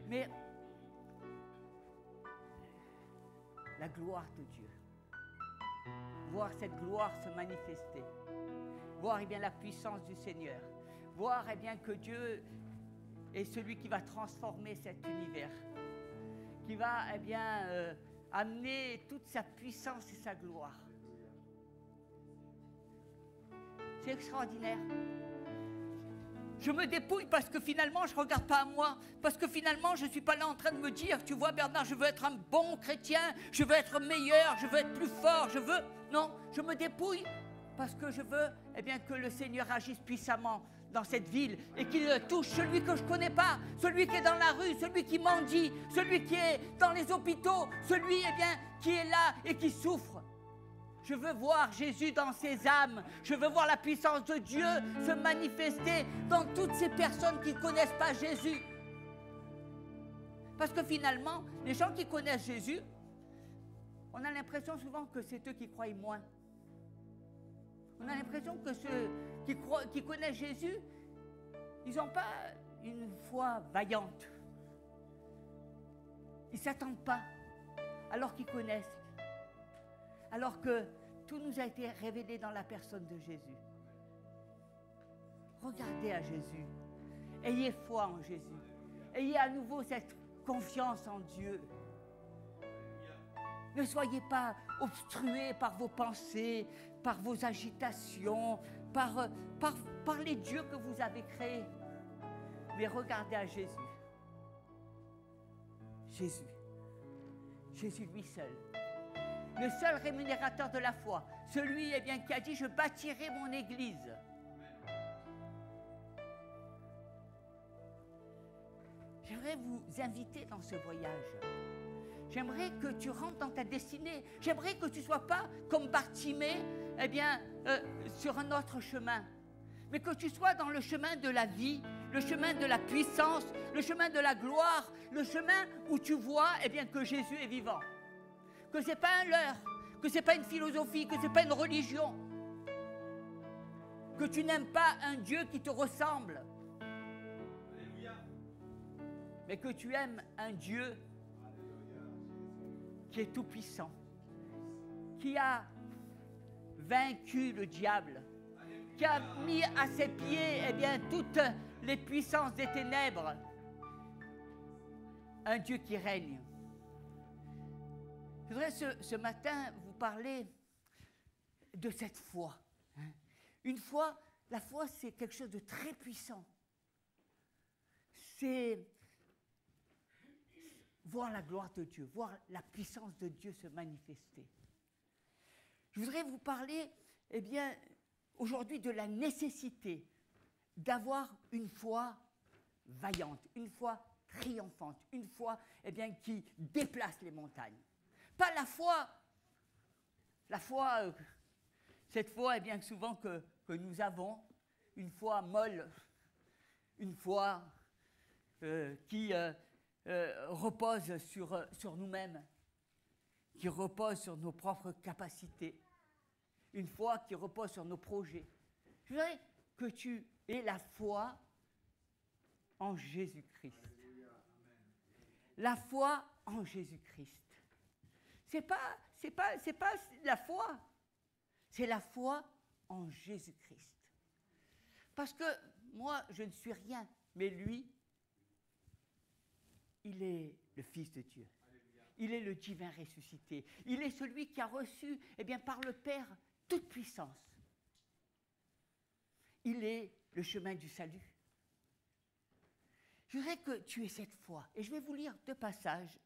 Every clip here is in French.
Mais la gloire de Dieu, voir cette gloire se manifester, voir eh bien, la puissance du Seigneur, voir eh bien, que Dieu est celui qui va transformer cet univers, qui va eh bien, amener toute sa puissance et sa gloire. C'est extraordinaire. Je me dépouille parce que finalement, je ne regarde pas à moi. Parce que finalement, je ne suis pas là en train de me dire, tu vois Bernard, je veux être un bon chrétien, je veux être meilleur, je veux être plus fort, je veux... Non, je me dépouille parce que je veux eh bien, que le Seigneur agisse puissamment dans cette ville et qu'il touche celui que je ne connais pas, celui qui est dans la rue, celui qui mendie, celui qui est dans les hôpitaux, celui eh bien, qui est là et qui souffre. Je veux voir Jésus dans ses âmes. Je veux voir la puissance de Dieu se manifester dans toutes ces personnes qui ne connaissent pas Jésus. Parce que finalement, les gens qui connaissent Jésus, on a l'impression souvent que c'est eux qui croient moins. On a l'impression que ceux qui connaissent Jésus, ils n'ont pas une foi vaillante. Ils ne s'attendent pas, alors qu'ils connaissent. Alors que tout nous a été révélé dans la personne de Jésus. Regardez à Jésus. Ayez foi en Jésus. Ayez à nouveau cette confiance en Dieu. Ne soyez pas obstrués par vos pensées, par vos agitations, par les dieux que vous avez créés. Mais regardez à Jésus. Jésus. Jésus lui seul. Le seul rémunérateur de la foi, celui eh bien, qui a dit « Je bâtirai mon église ». J'aimerais vous inviter dans ce voyage. J'aimerais que tu rentres dans ta destinée. J'aimerais que tu ne sois pas comme Bartimée, eh bien, sur un autre chemin. Mais que tu sois dans le chemin de la vie, le chemin de la puissance, le chemin de la gloire, le chemin où tu vois eh bien, que Jésus est vivant. Que ce n'est pas un leurre, que ce n'est pas une philosophie, que ce n'est pas une religion. Que tu n'aimes pas un Dieu qui te ressemble. Alléluia. Mais que tu aimes un Dieu qui est tout-puissant, qui a vaincu le diable, qui a mis à ses pieds eh bien, toutes les puissances des ténèbres. Un Dieu qui règne. Je voudrais ce matin vous parler de cette foi. Une foi, la foi c'est quelque chose de très puissant. C'est voir la gloire de Dieu, voir la puissance de Dieu se manifester. Je voudrais vous parler, eh bien, aujourd'hui de la nécessité d'avoir une foi vaillante, une foi triomphante, une foi eh bien, qui déplace les montagnes. Pas la foi, cette foi eh bien, souvent que nous avons, une foi molle, une foi qui repose sur nous-mêmes, qui repose sur nos propres capacités, une foi qui repose sur nos projets. Je voudrais que tu aies la foi en Jésus-Christ. La foi en Jésus-Christ. C'est pas la foi, c'est la foi en Jésus-Christ. Parce que moi, je ne suis rien, mais lui, il est le Fils de Dieu. Il est le divin ressuscité. Il est celui qui a reçu, eh bien, par le Père, toute puissance. Il est le chemin du salut. Je voudrais que tu aies cette foi. Et je vais vous lire 2 passages.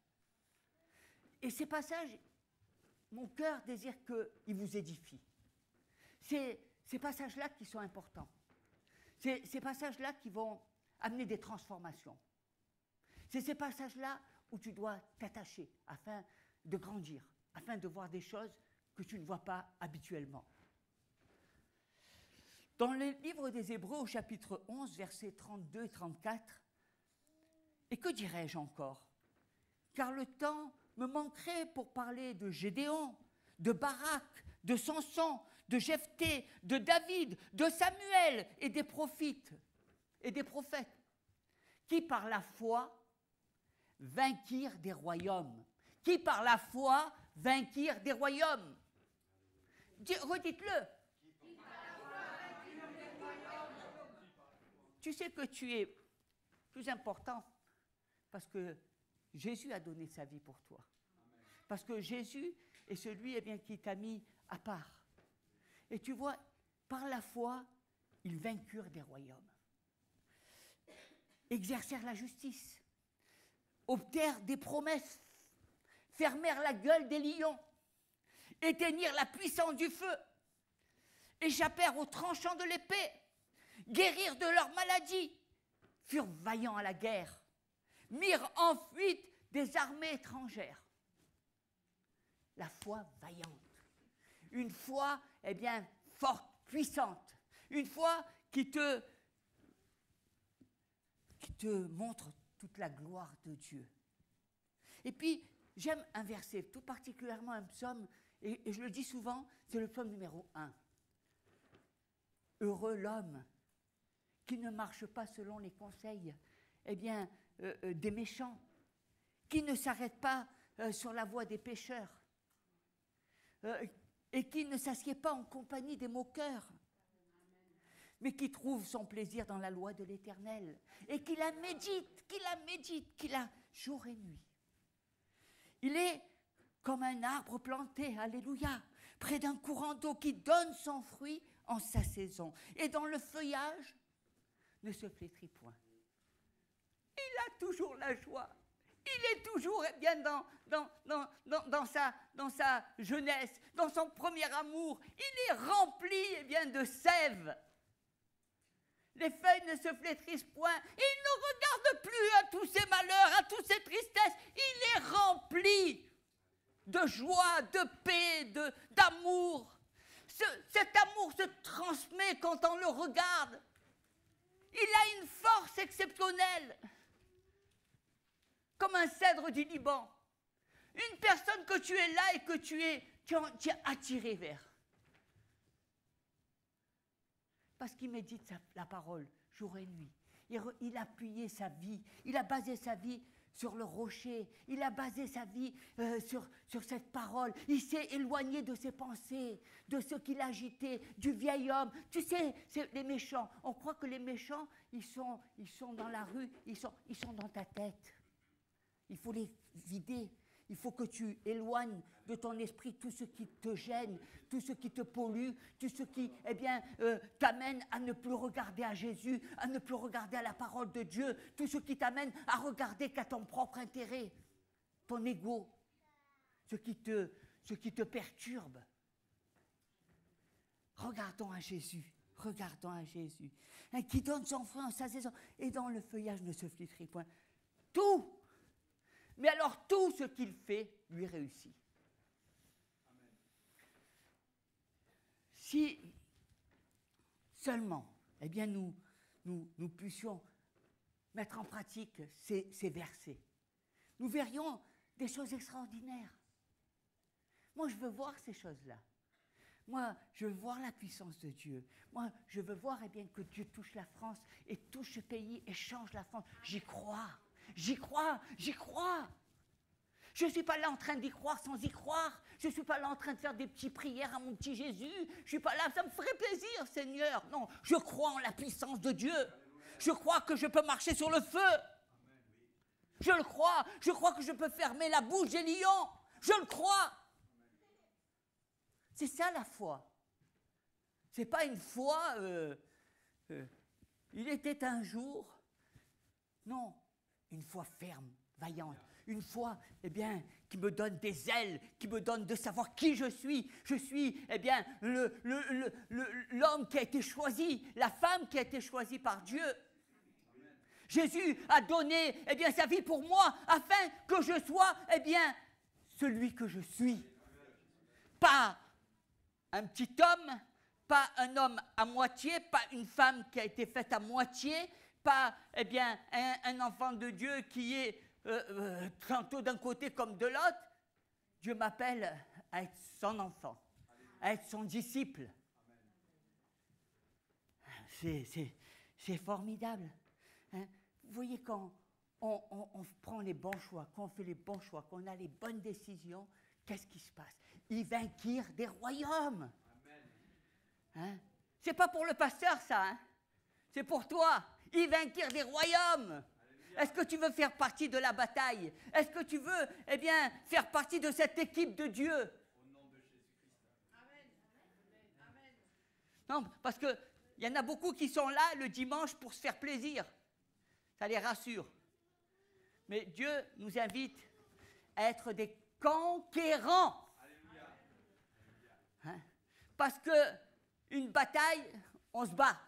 Et ces passages, mon cœur désire qu'ils vous édifient. C'est ces passages-là qui sont importants. C'est ces passages-là qui vont amener des transformations. C'est ces passages-là où tu dois t'attacher afin de grandir, afin de voir des choses que tu ne vois pas habituellement. Dans le livre des Hébreux, au chapitre 11, versets 32 et 34, « Et que dirais-je encore? Car le temps me manquerait pour parler de Gédéon, de Barak, de Samson, de Jephthé, de David, de Samuel et des prophètes, qui par la foi vainquirent des royaumes. Qui par la foi vainquirent des royaumes. Redites-le. Tu sais que tu es plus important parce que Jésus a donné sa vie pour toi. Parce que Jésus est celui qui t'a mis à part. Et tu vois, par la foi, ils vainquirent des royaumes. Exercèrent la justice. Obtinrent des promesses. Fermèrent la gueule des lions. Éteignirent la puissance du feu. Échappèrent aux tranchants de l'épée. Guérirent de leur maladie. Furent vaillants à la guerre. Mirent en fuite des armées étrangères. La foi vaillante. Une foi, forte, puissante. Une foi qui te montre toute la gloire de Dieu. Et puis, j'aime un verset, tout particulièrement un psaume, et je le dis souvent, c'est le psaume numéro 1. Heureux l'homme qui ne marche pas selon les conseils des méchants, qui ne s'arrête pas sur la voie des pécheurs, et qui ne s'assied pas en compagnie des moqueurs, mais qui trouve son plaisir dans la loi de l'Éternel, et qui la médite jour et nuit. Il est comme un arbre planté, alléluia, près d'un courant d'eau qui donne son fruit en sa saison, et dans le feuillage ne se flétrit point. Il a toujours la joie. Il est toujours dans sa jeunesse, dans son premier amour. Il est rempli de sève. Les feuilles ne se flétrissent point. Il ne regarde plus à tous ses malheurs, à toutes ses tristesses. Il est rempli de joie, de paix, d'amour. Cet amour se transmet quand on le regarde. Il a une force exceptionnelle. Comme un cèdre du Liban. Une personne que tu es là et que tu es attiré vers. Parce qu'il médite la parole jour et nuit. Il a appuyé sa vie, il a basé sa vie sur le rocher, il a basé sa vie sur cette parole. Il s'est éloigné de ses pensées, de ce qui l'agitait, du vieil homme. Tu sais, c'est les méchants. On croit que les méchants, ils sont dans la rue, ils sont dans ta tête. Il faut les vider. Il faut que tu éloignes de ton esprit tout ce qui te gêne, tout ce qui te pollue, tout ce qui t'amène à ne plus regarder à Jésus, à ne plus regarder à la parole de Dieu, tout ce qui t'amène à regarder qu'à ton propre intérêt, ton ego, ce qui te perturbe. Regardons à Jésus, qui donne son fruit en sa saison, et dans le feuillage ne se flétrit point. Tout. Mais alors tout ce qu'il fait lui réussit. Amen. Si seulement, nous puissions mettre en pratique ces versets, nous verrions des choses extraordinaires. Moi, je veux voir ces choses-là. Moi, je veux voir la puissance de Dieu. Moi, je veux voir que Dieu touche la France et touche ce pays et change la France. J'y crois. J'y crois. Je ne suis pas là en train d'y croire sans y croire. Je ne suis pas là en train de faire des petites prières à mon petit Jésus. Je ne suis pas là, ça me ferait plaisir, Seigneur. Non, je crois en la puissance de Dieu. Je crois que je peux marcher sur le feu. Je le crois. Je crois que je peux fermer la bouche des lions. Je le crois. C'est ça la foi. Ce n'est pas une foi... il était un jour... Non. Une foi ferme, vaillante, une foi, qui me donne des ailes, qui me donne de savoir qui je suis. Je suis, l'homme qui a été choisi, la femme qui a été choisie par Dieu. Amen. Jésus a donné, sa vie pour moi, afin que je sois, celui que je suis. Pas un petit homme, pas un homme à moitié, pas une femme qui a été faite à moitié, pas un enfant de Dieu qui est tantôt d'un côté comme de l'autre. Dieu m'appelle à être son enfant, à être son disciple. C'est formidable. Hein? Vous voyez, quand on prend les bons choix, quand on fait les bons choix, quand on a les bonnes décisions, qu'est-ce qui se passe? Il vainquit des royaumes. Hein? C'est pas pour le pasteur, ça. Hein? C'est pour toi. Il vainquit des royaumes. Est-ce que tu veux faire partie de la bataille? Est-ce que tu veux, eh bien, faire partie de cette équipe de Dieu? Au nom de Jésus-Christ. Amen. Amen. Non, parce qu'il y en a beaucoup qui sont là le dimanche pour se faire plaisir. Ça les rassure. Mais Dieu nous invite à être des conquérants. Hein? Parce qu'une bataille, on se bat.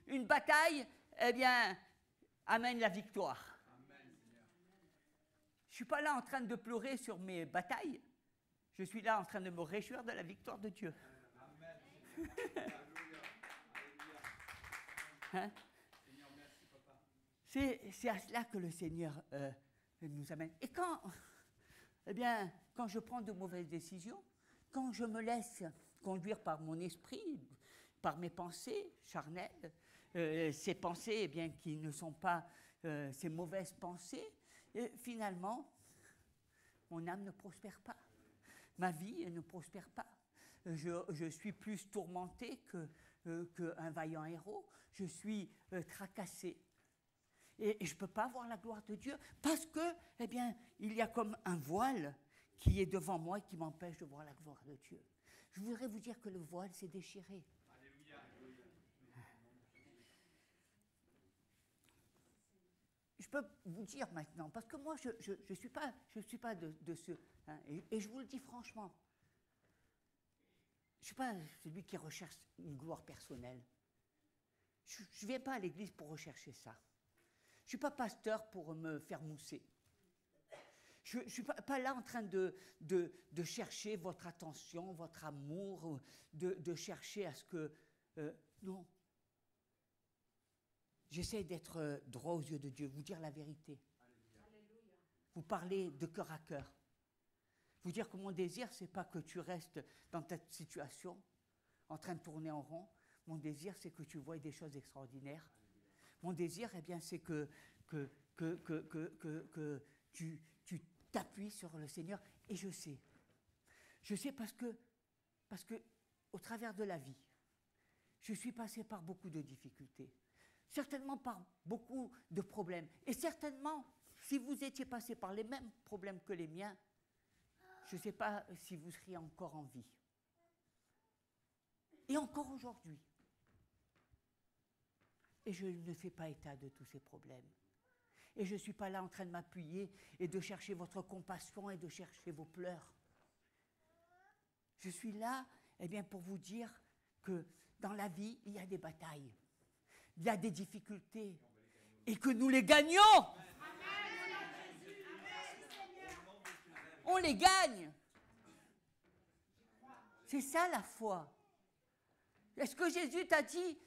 Une bataille, eh bien, amène la victoire. Je ne suis pas là en train de pleurer sur mes batailles. Je suis là en train de me réjouir de la victoire de Dieu. Hein? C'est à cela que le Seigneur nous amène. Et quand, quand je prends de mauvaises décisions, quand je me laisse conduire par mon esprit, par mes pensées charnelles, ces pensées eh bien, qui ne sont pas ces mauvaises pensées, et finalement, mon âme ne prospère pas. Ma vie ne prospère pas. Je suis plus tourmenté qu'un vaillant héros. Je suis tracassé. Et je ne peux pas voir la gloire de Dieu parce que, eh bien, il y a comme un voile qui est devant moi et qui m'empêche de voir la gloire de Dieu. Je voudrais vous dire que le voile s'est déchiré. Alléluia. Je peux vous dire maintenant, parce que moi, je ne suis pas de ceux, hein, et je vous le dis franchement, je ne suis pas celui qui recherche une gloire personnelle. Je ne viens pas à l'église pour rechercher ça. Je ne suis pas pasteur pour me faire mousser. Je ne suis pas là en train de chercher votre attention, votre amour, de chercher à ce que... non. J'essaie d'être droit aux yeux de Dieu, vous dire la vérité. Alléluia. Vous parler de cœur à cœur. Vous dire que mon désir, ce n'est pas que tu restes dans ta situation, en train de tourner en rond. Mon désir, c'est que tu vois des choses extraordinaires. Mon désir, eh bien, c'est que tu t'appuies sur le Seigneur. Et je sais parce que au travers de la vie, je suis passé par beaucoup de difficultés, certainement par beaucoup de problèmes. Et certainement, si vous étiez passé par les mêmes problèmes que les miens, je ne sais pas si vous seriez encore en vie. Et encore aujourd'hui. Et je ne fais pas état de tous ces problèmes. Et je ne suis pas là en train de m'appuyer et de chercher votre compassion et de chercher vos pleurs. Je suis là, eh bien, pour vous dire que dans la vie, il y a des batailles, il y a des difficultés, et que nous les gagnons. On les gagne. C'est ça la foi. Est-ce que Jésus t'a dit...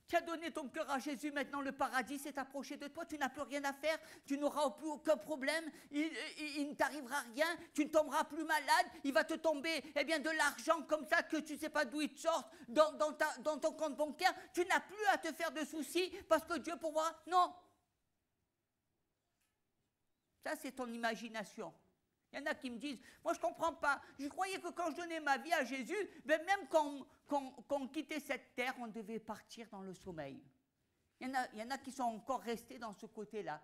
Tu as donné ton cœur à Jésus, maintenant le paradis s'est approché de toi, tu n'as plus rien à faire, tu n'auras plus aucun problème, il ne t'arrivera rien, tu ne tomberas plus malade, il va te tomber eh bien, de l'argent comme ça que tu ne sais pas d'où il te sort dans ton compte bancaire, tu n'as plus à te faire de soucis parce que Dieu pourra. Non. Ça, c'est ton imagination. Il y en a qui me disent, moi je ne comprends pas, je croyais que quand je donnais ma vie à Jésus, ben même quand on quittait cette terre, on devait partir dans le sommeil. Il y en a qui sont encore restés dans ce côté-là,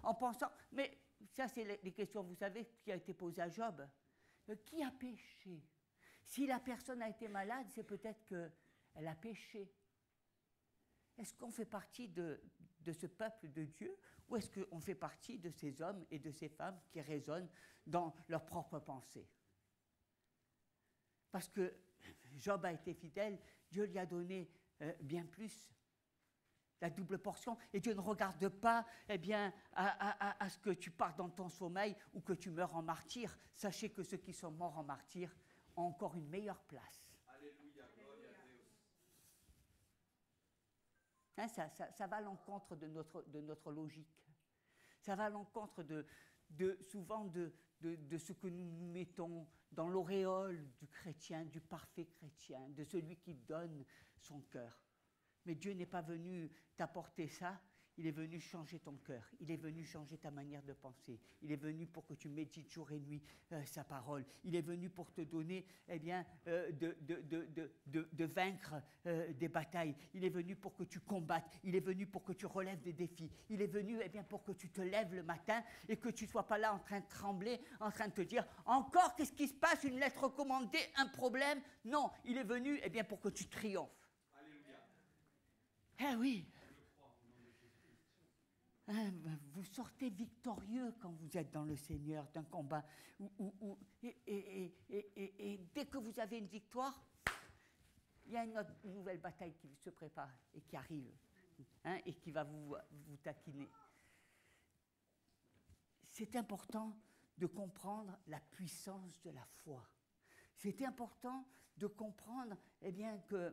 en pensant, mais ça c'est les questions, vous savez, qui a été posée à Job. Qui a péché? Si la personne a été malade, c'est peut-être qu'elle a péché. Est-ce qu'on fait partie de ce peuple de Dieu ou est-ce qu'on fait partie de ces hommes et de ces femmes qui raisonnent dans leurs propres pensées? Parce que Job a été fidèle, Dieu lui a donné bien plus, la double portion, et Dieu ne regarde pas eh bien, à ce que tu partes dans ton sommeil ou que tu meurs en martyr. Sachez que ceux qui sont morts en martyr ont encore une meilleure place. Hein, ça va à l'encontre de notre logique. Ça va à l'encontre souvent de ce que nous mettons dans l'auréole du chrétien, du parfait chrétien, de celui qui donne son cœur. Mais Dieu n'est pas venu t'apporter ça, il est venu changer ton cœur, il est venu changer ta manière de penser, il est venu pour que tu médites jour et nuit sa parole, il est venu pour te donner de vaincre des batailles, il est venu pour que tu combattes, il est venu pour que tu relèves des défis, il est venu pour que tu te lèves le matin et que tu ne sois pas là en train de trembler, en train de te dire encore qu'est-ce qui se passe, une lettre recommandée, un problème. Non, il est venu pour que tu triomphes. Alléluia. Eh oui. Vous sortez victorieux quand vous êtes dans le Seigneur d'un combat. Et dès que vous avez une victoire, il y a une nouvelle bataille qui se prépare et qui arrive, et qui va vous taquiner. C'est important de comprendre la puissance de la foi. C'est important de comprendre que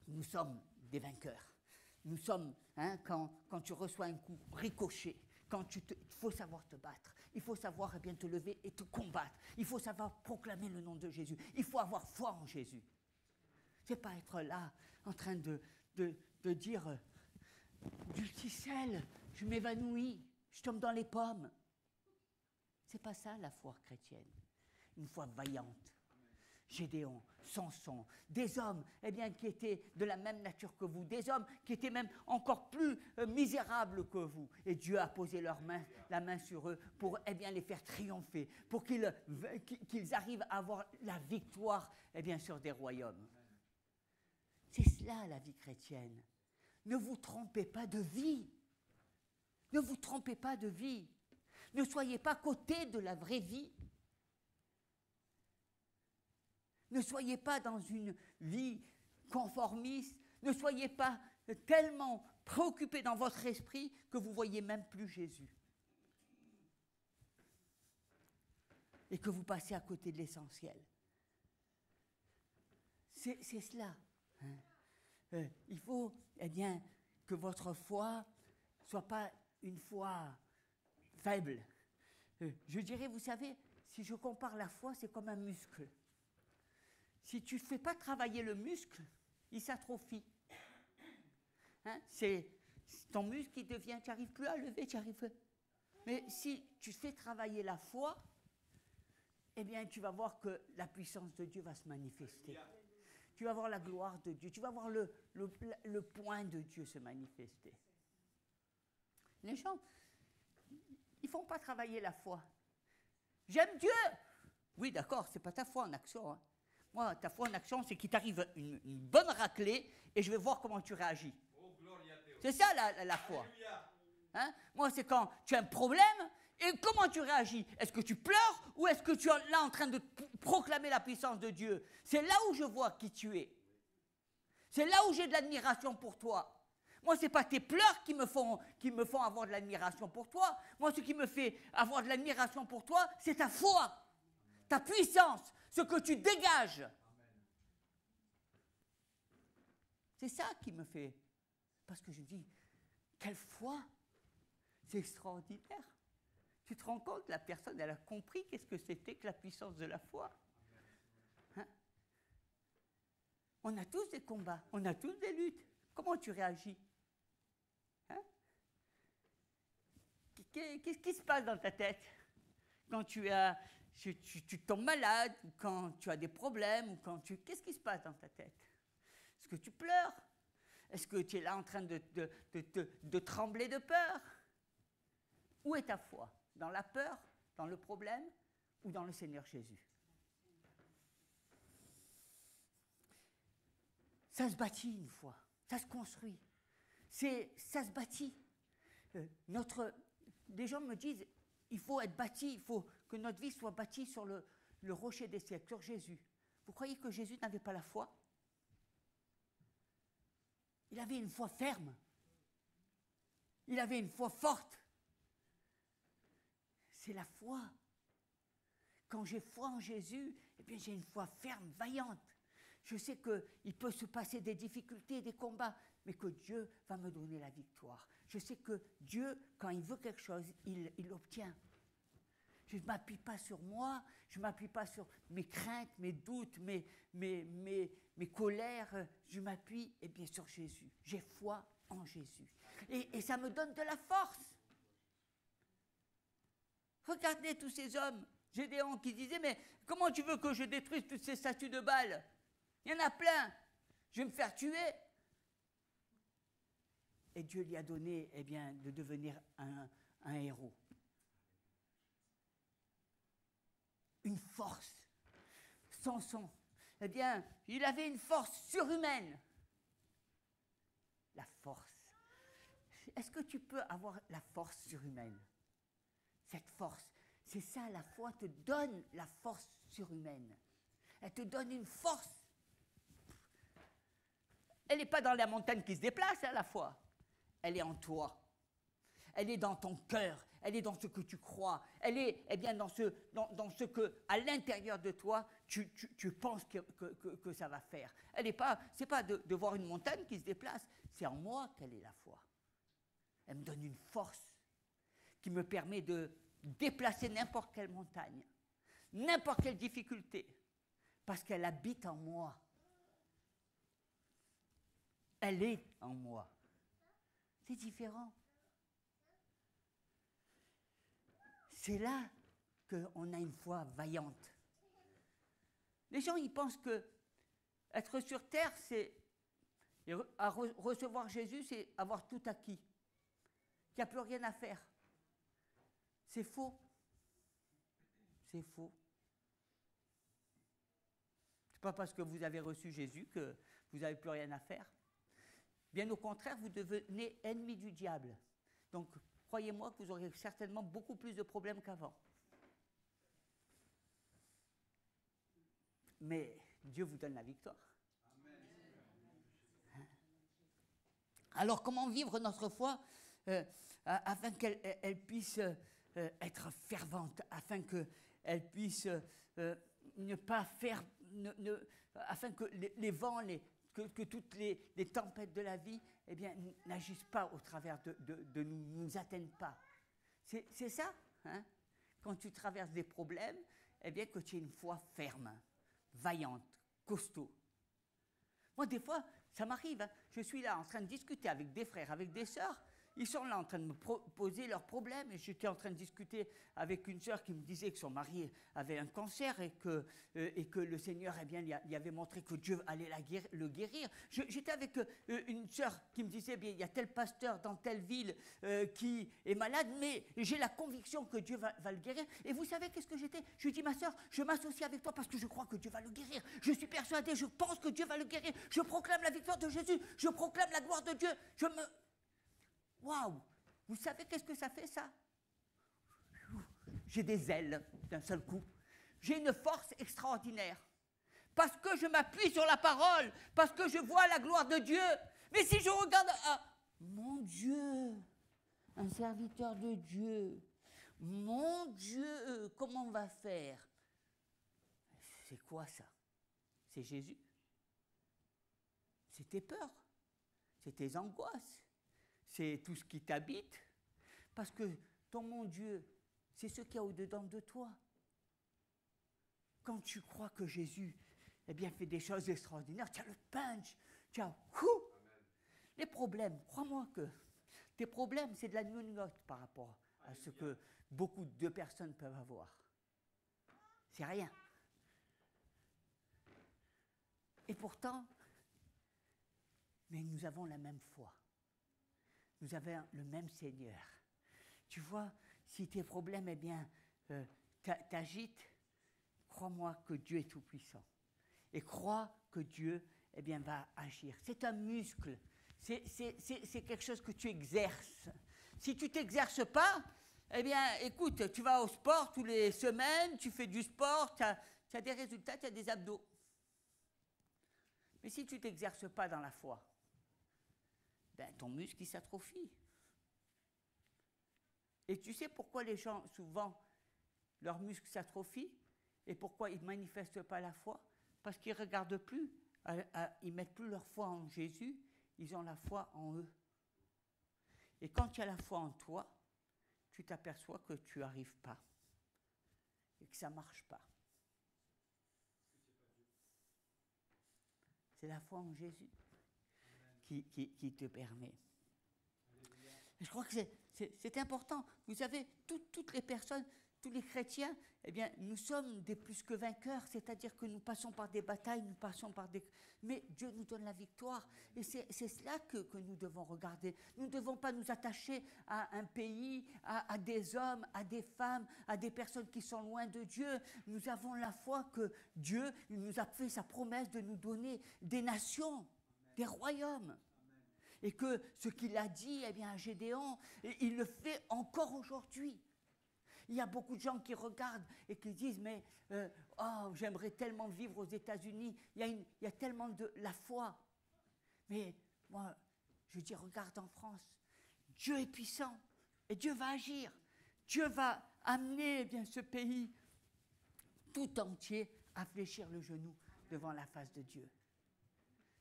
nous sommes des vainqueurs. Nous sommes, quand tu reçois un coup, ricochet. Il faut savoir te battre. Il faut savoir te lever et te combattre. Il faut savoir proclamer le nom de Jésus. Il faut avoir foi en Jésus. C'est pas être là en train de dire du ficelle, je m'évanouis, je tombe dans les pommes. C'est pas ça la foi chrétienne. Une foi vaillante. Gédéon, Samson, des hommes qui étaient de la même nature que vous, des hommes qui étaient même encore plus misérables que vous. Et Dieu a posé la main sur eux pour les faire triompher, pour qu'ils arrivent à avoir la victoire sur des royaumes. C'est cela la vie chrétienne. Ne vous trompez pas de vie. Ne vous trompez pas de vie. Ne soyez pas à côté de la vraie vie. Ne soyez pas dans une vie conformiste. Ne soyez pas tellement préoccupés dans votre esprit que vous ne voyez même plus Jésus. Et que vous passez à côté de l'essentiel. C'est cela. Il faut que votre foi ne soit pas une foi faible. Je dirais, vous savez, si je compare la foi, c'est comme un muscle. Si tu ne fais pas travailler le muscle, il s'atrophie. C'est ton muscle qui devient, tu n'arrives plus à lever, tu arrives. Mais si tu fais travailler la foi, tu vas voir que la puissance de Dieu va se manifester. Tu vas voir la gloire de Dieu, tu vas voir le point de Dieu se manifester. Les gens, ils ne font pas travailler la foi. J'aime Dieu. Oui, d'accord, ce n'est pas ta foi en action. Moi, ta foi en action, c'est qu'il t'arrive une bonne raclée et je vais voir comment tu réagis. Oh, c'est ça la foi. Moi, c'est quand tu as un problème et comment tu réagis. Est-ce que tu pleures ou est-ce que tu es là en train de proclamer la puissance de Dieu? C'est là où je vois qui tu es. C'est là où j'ai de l'admiration pour toi. Moi, ce n'est pas tes pleurs qui me font avoir de l'admiration pour toi. Moi, ce qui me fait avoir de l'admiration pour toi, c'est ta foi, ta puissance, ce que tu dégages. C'est ça qui me fait. Parce que je dis, quelle foi! C'est extraordinaire. Tu te rends compte, la personne, elle a compris qu'est-ce que c'était que la puissance de la foi. On a tous des combats, on a tous des luttes. Comment tu réagis? Qu'est-ce qui se passe dans ta tête quand tu tombes malade, ou quand tu as des problèmes, qu'est-ce qui se passe dans ta tête? Est-ce que tu pleures? Est-ce que tu es là en train de trembler de peur? Où est ta foi? Dans la peur, dans le problème ou dans le Seigneur Jésus? Ça se bâtit une fois, ça se construit, ça se bâtit. Des gens me disent, il faut être bâti, il faut que notre vie soit bâtie sur le rocher des siècles, sur Jésus. Vous croyez que Jésus n'avait pas la foi? Il avait une foi ferme. Il avait une foi forte. C'est la foi. Quand j'ai foi en Jésus, j'ai une foi ferme, vaillante. Je sais qu'il peut se passer des difficultés, des combats, mais que Dieu va me donner la victoire. Je sais que Dieu, quand il veut quelque chose, il l'obtient. Je ne m'appuie pas sur moi, je ne m'appuie pas sur mes craintes, mes doutes, mes colères. Je m'appuie sur Jésus. J'ai foi en Jésus. Et ça me donne de la force. Regardez tous ces hommes, Gédéon qui disait, mais comment tu veux que je détruise toutes ces statues de Baal? Il y en a plein, je vais me faire tuer. Et Dieu lui a donné, eh bien, de devenir un héros. Une force. Samson, eh bien, il avait une force surhumaine. La force. Est-ce que tu peux avoir la force surhumaine? Cette force, c'est ça, la foi te donne la force surhumaine. Elle te donne une force. Elle n'est pas dans la montagne qui se déplace, hein, la foi. Elle est en toi. Elle est dans ton cœur. Elle est dans ce que tu crois. Elle est eh bien, dans ce que, à l'intérieur de toi, tu penses que ça va faire. Ce n'est pas de voir une montagne qui se déplace. C'est en moi qu'elle est la foi. Elle me donne une force qui me permet de déplacer n'importe quelle montagne, n'importe quelle difficulté, parce qu'elle habite en moi. Elle est en moi. C'est différent. C'est là qu'on a une foi vaillante. Les gens, ils pensent que être sur terre, c'est recevoir Jésus, c'est avoir tout acquis, qu'il n'y a plus rien à faire. C'est faux. C'est faux. Ce n'est pas parce que vous avez reçu Jésus que vous n'avez plus rien à faire. Bien au contraire, vous devenez ennemi du diable. Donc, croyez-moi que vous aurez certainement beaucoup plus de problèmes qu'avant. Mais Dieu vous donne la victoire. Hein? Alors, comment vivre notre foi afin qu'elle puisse être fervente, afin qu'elle puisse ne pas faire, afin que les vents, que toutes les tempêtes de la vie, eh bien, n'agissent pas au travers de nous, ne nous atteignent pas. C'est ça, hein? Quand tu traverses des problèmes, eh bien, que tu aies une foi ferme, vaillante, costaud. Moi, des fois, ça m'arrive, hein, je suis là en train de discuter avec des frères, avec des sœurs, ils sont là en train de me poser leurs problèmes, et j'étais en train de discuter avec une sœur qui me disait que son mari avait un cancer et que le Seigneur eh bien, lui avait montré que Dieu allait le guérir. J'étais avec une sœur qui me disait, bien, il y a tel pasteur dans telle ville qui est malade, mais j'ai la conviction que Dieu va le guérir. Et vous savez qu'est-ce que j'étais? Je lui ai dit, ma sœur, je m'associe avec toi parce que je crois que Dieu va le guérir. Je suis persuadée, je pense que Dieu va le guérir. Je proclame la victoire de Jésus, je proclame la gloire de Dieu. Waouh! Vous savez qu'est-ce que ça fait, ça? J'ai des ailes d'un seul coup. J'ai une force extraordinaire. Parce que je m'appuie sur la parole, parce que je vois la gloire de Dieu. Mais si je regarde... Ah, mon Dieu, un serviteur de Dieu. Mon Dieu, comment on va faire? C'est quoi ça? C'est Jésus. C'est tes peurs. C'est tes angoisses. C'est tout ce qui t'habite, parce que ton mon Dieu, c'est ce qu'il y a au-dedans de toi. Quand tu crois que Jésus eh bien, fait des choses extraordinaires, tu as le punch, tu as... Les problèmes, crois-moi que tes problèmes, c'est de la gnognotte par rapport à ce que beaucoup de personnes peuvent avoir. C'est rien. Et pourtant, mais nous avons la même foi. Nous avons le même Seigneur. Tu vois, si tes problèmes, eh bien, t'agitent, crois-moi que Dieu est tout-puissant. Et crois que Dieu, eh bien, va agir. C'est un muscle. C'est quelque chose que tu exerces. Si tu ne t'exerces pas, eh bien, écoute, tu vas au sport tous les semaines, tu fais du sport, tu as des résultats, tu as des abdos. Mais si tu ne t'exerces pas dans la foi, ben, ton muscle, il s'atrophie. Et tu sais pourquoi les gens, souvent, leurs muscles s'atrophient et pourquoi ils ne manifestent pas la foi? Parce qu'ils ne regardent plus, ils ne mettent plus leur foi en Jésus, ils ont la foi en eux. Et quand tu as la foi en toi, tu t'aperçois que tu n'y arrives pas et que ça ne marche pas. C'est la foi en Jésus qui te permet. Et je crois que c'est important. Vous savez, toutes les personnes, tous les chrétiens, eh bien, nous sommes des plus que vainqueurs, c'est-à-dire que nous passons par des batailles, nous passons par des... Mais Dieu nous donne la victoire. Et c'est cela que nous devons regarder. Nous ne devons pas nous attacher à un pays, à des hommes, à des femmes, à des personnes qui sont loin de Dieu. Nous avons la foi que Dieu nous a fait sa promesse de nous donner des nations, des royaumes. Et que ce qu'il a dit, eh bien, à Gédéon, il le fait encore aujourd'hui. Il y a beaucoup de gens qui regardent et qui disent, mais j'aimerais tellement vivre aux États-Unis, il y a tellement de la foi. Mais moi, je dis, regarde en France, Dieu est puissant et Dieu va agir. Dieu va amener ce pays tout entier à fléchir le genou devant la face de Dieu.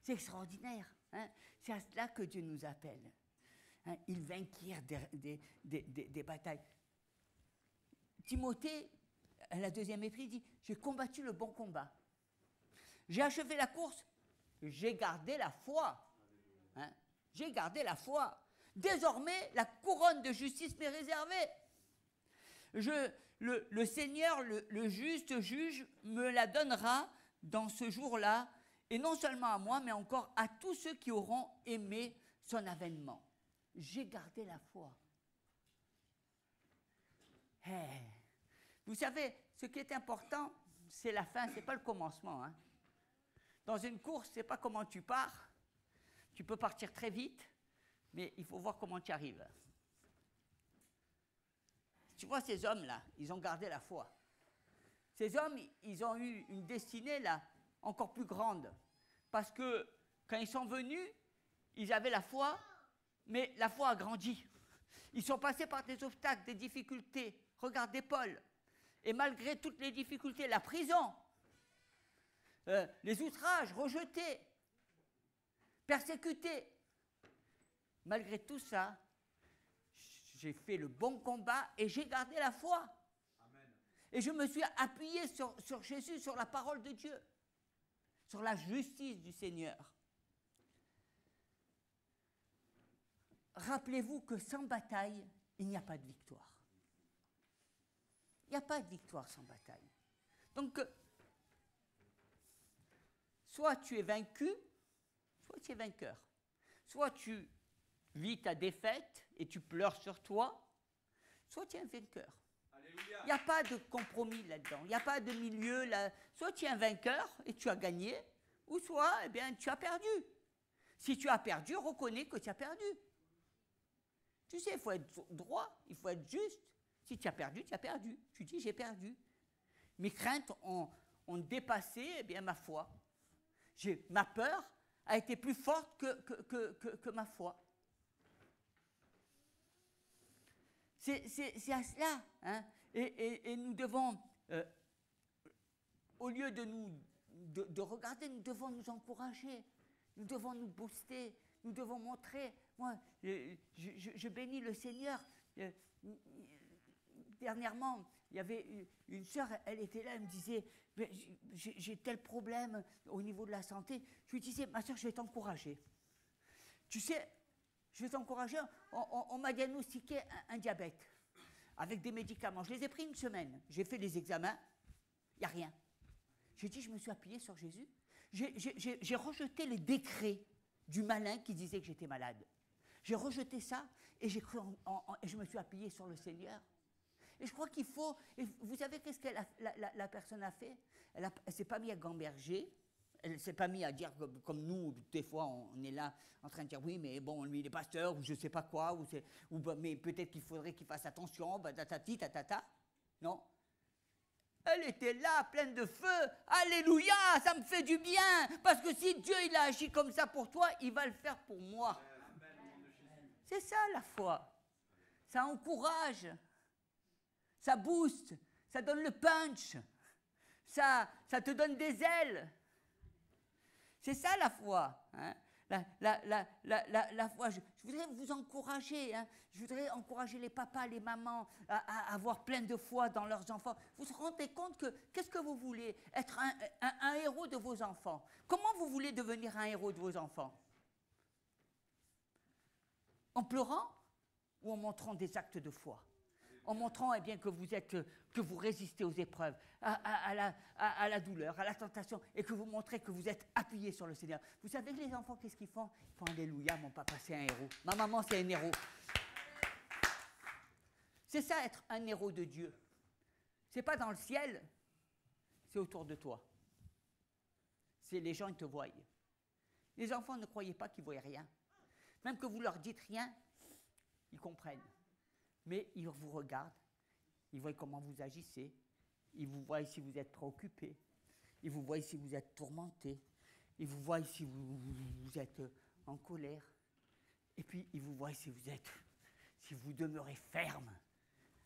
C'est extraordinaire. Hein? C'est à cela que Dieu nous appelle. Hein? Il vainquirent des batailles. Timothée, à la deuxième épître, dit « J'ai combattu le bon combat. J'ai achevé la course. J'ai gardé la foi. Hein? J'ai gardé la foi. Désormais, la couronne de justice m'est réservée. Le Seigneur, le juste juge, me la donnera dans ce jour-là, et non seulement à moi, mais encore à tous ceux qui auront aimé son avènement. J'ai gardé la foi. » Hey. Vous savez, ce qui est important, c'est la fin, ce n'est pas le commencement. Hein. Dans une course, ce n'est pas comment tu pars. Tu peux partir très vite, mais il faut voir comment tu arrives. Tu vois, ces hommes-là, ils ont gardé la foi. Ces hommes, ils ont eu une destinée là, encore plus grande. Parce que quand ils sont venus, ils avaient la foi, mais la foi a grandi. Ils sont passés par des obstacles, des difficultés. Regardez Paul. Et malgré toutes les difficultés, la prison, les outrages, rejetés, persécutés, malgré tout ça, j'ai fait le bon combat et j'ai gardé la foi. Amen. Et je me suis appuyé sur Jésus, sur la parole de Dieu, sur la justice du Seigneur. Rappelez-vous que sans bataille, il n'y a pas de victoire. Il n'y a pas de victoire sans bataille. Donc, soit tu es vaincu, soit tu es vainqueur. Soit tu vis ta défaite et tu pleures sur toi, soit tu es un vainqueur. Il n'y a pas de compromis là-dedans. Il n'y a pas de milieu là. Soit tu es un vainqueur et tu as gagné, ou soit, eh bien, tu as perdu. Si tu as perdu, reconnais que tu as perdu. Tu sais, il faut être droit, il faut être juste. Si tu as perdu, tu as perdu. Tu dis, j'ai perdu. Mes craintes ont dépassé eh bien, ma foi. Ma peur a été plus forte que ma foi. C'est à cela. Hein? Et nous devons, au lieu de regarder, nous devons nous encourager. Nous devons nous booster. Nous devons montrer. Moi, je bénis le Seigneur. Dernièrement, il y avait une sœur, elle était là, elle me disait, j'ai tel problème au niveau de la santé. Je lui disais, ma sœur, je vais t'encourager. Tu sais, je vais t'encourager. On m'a diagnostiqué un diabète avec des médicaments. Je les ai pris une semaine. J'ai fait les examens. Il n'y a rien. J'ai dit, je me suis appuyé sur Jésus. J'ai rejeté les décrets du malin qui disait que j'étais malade. J'ai rejeté ça et j'ai cru et je me suis appuyé sur le Seigneur. Et je crois qu'il faut... Vous savez qu'est-ce que la personne a fait? Elle ne s'est pas mise à gamberger. Elle ne s'est pas mise à dire, comme nous, des fois, on est là en train de dire, oui, mais bon, lui, il est pasteur, ou je ne sais pas quoi, mais peut-être qu'il faudrait qu'il fasse attention, tatati, tatata. Non. Elle était là, pleine de feu. Alléluia, ça me fait du bien. Parce que si Dieu, il a agi comme ça pour toi, il va le faire pour moi. C'est ça, la foi. Ça encourage. Ça booste, ça donne le punch, ça te donne des ailes. C'est ça la foi. Hein. La foi, je voudrais vous encourager. Hein. Je voudrais encourager les papas, les mamans à avoir plein de foi dans leurs enfants. Vous vous rendez compte que, qu'est-ce que vous voulez? Être un héros de vos enfants. Comment vous voulez devenir un héros de vos enfants? En pleurant? ou en montrant des actes de foi? En montrant eh bien, que vous résistez aux épreuves, à la douleur, à la tentation, et que vous montrez que vous êtes appuyé sur le Seigneur. Vous savez les enfants, qu'est-ce qu'ils font? Ils font Alléluia, mon papa c'est un héros. Ma maman c'est un héros. C'est ça être un héros de Dieu. C'est pas dans le ciel, c'est autour de toi. C'est les gens qui te voient. Les enfants ne croyaient pas qu'ils voyaient rien. Même que vous leur dites rien, ils comprennent. Mais ils vous regardent, ils voient comment vous agissez, ils vous voient si vous êtes préoccupé, ils vous voient si vous êtes tourmenté, ils vous voient si vous êtes en colère, et puis ils vous voient si vous demeurez ferme.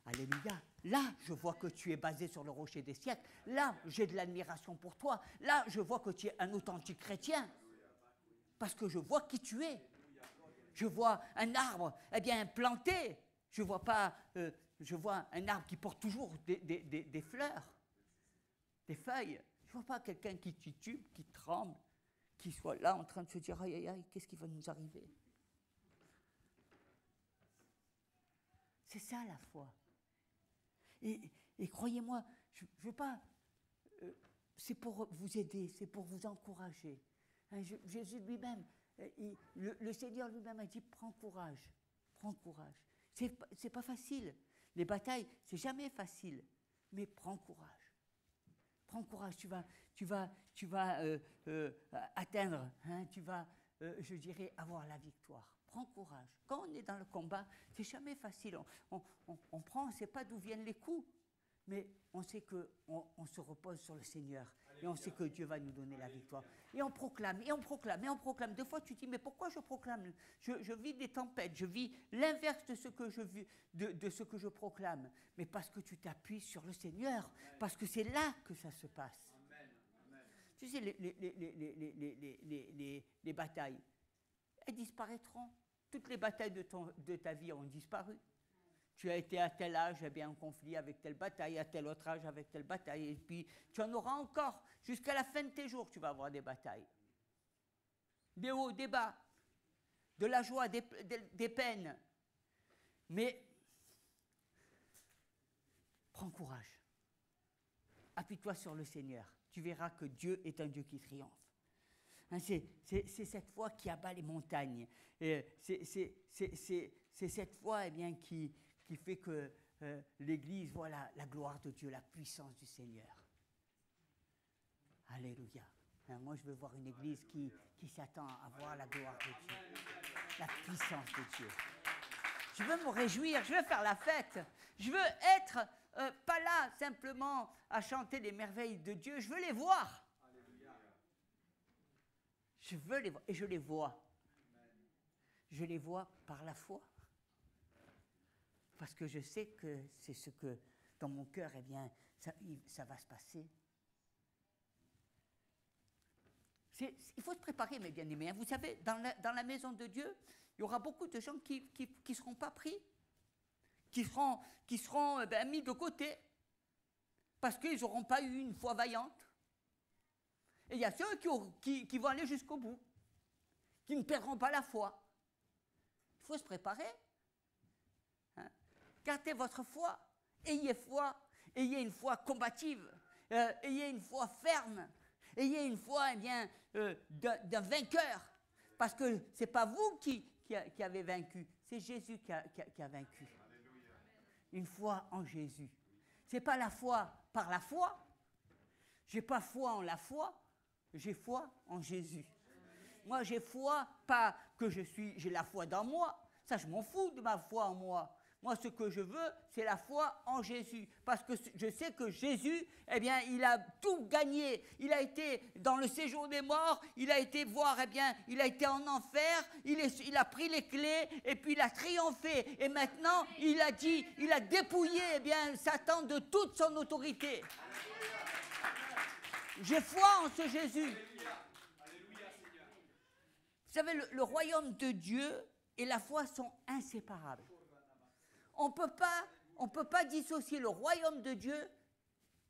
Alléluia. Là, je vois que tu es basé sur le rocher des siècles. Là, j'ai de l'admiration pour toi. Là, je vois que tu es un authentique chrétien. Parce que je vois qui tu es. Je vois un arbre, eh bien, planté. Je vois pas, je vois un arbre qui porte toujours des fleurs, des feuilles. Je vois pas quelqu'un qui titube, qui tremble, qui soit là en train de se dire aïe aïe aïe, qu'est-ce qui va nous arriver? C'est ça la foi. Et croyez-moi, je veux pas. C'est pour vous aider, c'est pour vous encourager. Hein, Jésus lui-même, le Seigneur lui-même a dit prends courage, prends courage. C'est pas facile. Les batailles, c'est jamais facile. Mais prends courage. Prends courage. Tu vas atteindre. Hein, tu vas, je dirais, avoir la victoire. Prends courage. Quand on est dans le combat, c'est jamais facile. On prend, on ne sait pas d'où viennent les coups. Mais on sait qu'on se repose sur le Seigneur. Et on sait que Dieu va nous donner la victoire. Et on proclame, et on proclame, et on proclame. Des fois, tu te dis, mais pourquoi je proclame? Je vis des tempêtes, je vis l'inverse de ce que je vis, de ce que je proclame. Mais parce que tu t'appuies sur le Seigneur. Parce que c'est là que ça se passe. Tu sais, les batailles, elles disparaîtront. Toutes les batailles de ta vie ont disparu. Tu as été à tel âge, eh bien, en conflit avec telle bataille, à tel autre âge avec telle bataille, et puis tu en auras encore. Jusqu'à la fin de tes jours, tu vas avoir des batailles. Des hauts, des bas, de la joie, des peines. Mais prends courage. Appuie-toi sur le Seigneur. Tu verras que Dieu est un Dieu qui triomphe. Hein, c'est cette foi qui abat les montagnes. C'est cette foi eh bien, qui fait que l'Église voit la gloire de Dieu, la puissance du Seigneur. Alléluia. Hein, moi, je veux voir une Église qui s'attend à voir la gloire de Dieu, la puissance de Dieu. Je veux me réjouir, je veux faire la fête. Je veux être pas là simplement à chanter les merveilles de Dieu, je veux les voir. Je veux les voir, et je les vois. Je les vois par la foi. Parce que je sais que c'est ce que, dans mon cœur, eh bien, ça va se passer. Il faut se préparer, mes bien-aimés. Vous savez, dans la maison de Dieu, il y aura beaucoup de gens qui ne seront pas pris, qui seront mis de côté, parce qu'ils n'auront pas eu une foi vaillante. Et il y a ceux qui vont aller jusqu'au bout, qui ne perdront pas la foi. Il faut se préparer. Hein? Gardez votre foi, ayez une foi combative, ayez une foi ferme, ayez une foi eh bien, d'un vainqueur. Parce que ce n'est pas vous qui avez vaincu, c'est Jésus qui a vaincu. Alléluia. Une foi en Jésus. Ce n'est pas la foi par la foi. Je n'ai pas foi en la foi, j'ai foi en Jésus. Moi, j'ai foi, pas que j'ai la foi dans moi. Ça, je m'en fous de ma foi en moi. Moi, ce que je veux, c'est la foi en Jésus. Parce que je sais que Jésus, eh bien, il a tout gagné. Il a été dans le séjour des morts, il a été voir, eh bien, il a été en enfer, il a pris les clés, et puis il a triomphé. Et maintenant, il a dépouillé, eh bien, Satan de toute son autorité. J'ai foi en ce Jésus. Vous savez, le royaume de Dieu et la foi sont inséparables. On ne peut pas dissocier le royaume de Dieu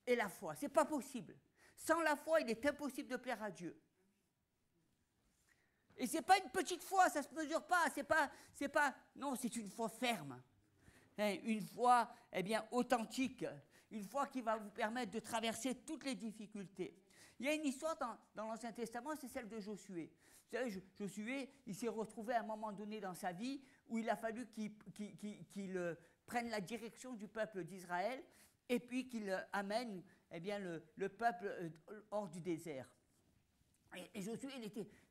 et la foi. Ce n'est pas possible. Sans la foi, il est impossible de plaire à Dieu. Et ce n'est pas une petite foi, ça ne se mesure pas, non, c'est une foi ferme. Hein, une foi, eh bien, authentique, une foi qui va vous permettre de traverser toutes les difficultés. Il y a une histoire dans l'Ancien Testament, c'est celle de Josué. Vous savez, Josué, il s'est retrouvé à un moment donné dans sa vie où il a fallu qu'il prenne la direction du peuple d'Israël et puis qu'il amène eh bien, le peuple hors du désert. Et Josué,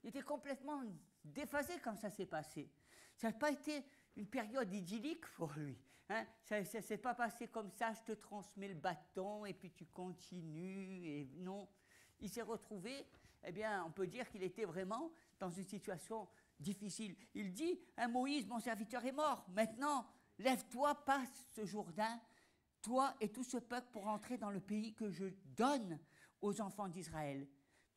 il était complètement déphasé quand ça s'est passé. Ça n'a pas été une période idyllique pour lui. Hein. Ça ne s'est pas passé comme ça, je te transmets le bâton et puis tu continues. Et non, il s'est retrouvé, eh bien, on peut dire qu'il était vraiment dans une situation difficile. Il dit, hein, Moïse, mon serviteur est mort. Maintenant, lève-toi, passe ce Jourdain, toi et tout ce peuple pour entrer dans le pays que je donne aux enfants d'Israël.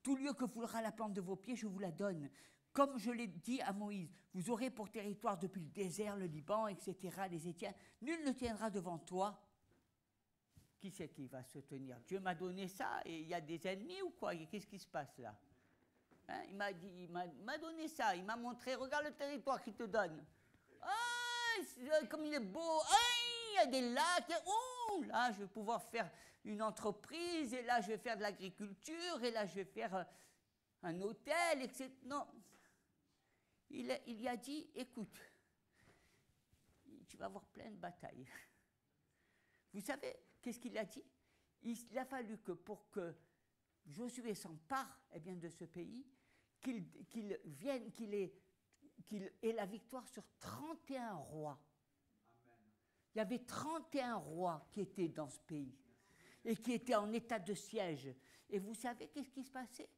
Tout lieu que foulera la plante de vos pieds, je vous la donne. Comme je l'ai dit à Moïse, vous aurez pour territoire depuis le désert, le Liban, etc., les Étiens. Nul ne tiendra devant toi. Qui c'est qui va se tenir? Dieu m'a donné ça et il y a des ennemis ou quoi? Qu'est-ce qui se passe là? Hein, il m'a donné ça, il m'a montré, regarde le territoire qu'il te donne. Ah, comme il est beau, ah, il y a des lacs, oh, là je vais pouvoir faire une entreprise, et là je vais faire de l'agriculture, et là je vais faire un hôtel, etc. Non, il y a dit, écoute, tu vas avoir plein de batailles. Vous savez, qu'est-ce qu'il a dit? Il a fallu que pour que Josué s'empare eh bien, de ce pays, qu'il ait la victoire sur 31 rois. Amen. Il y avait 31 rois qui étaient dans ce pays et qui étaient en état de siège. Et vous savez qu'est-ce qui se passait?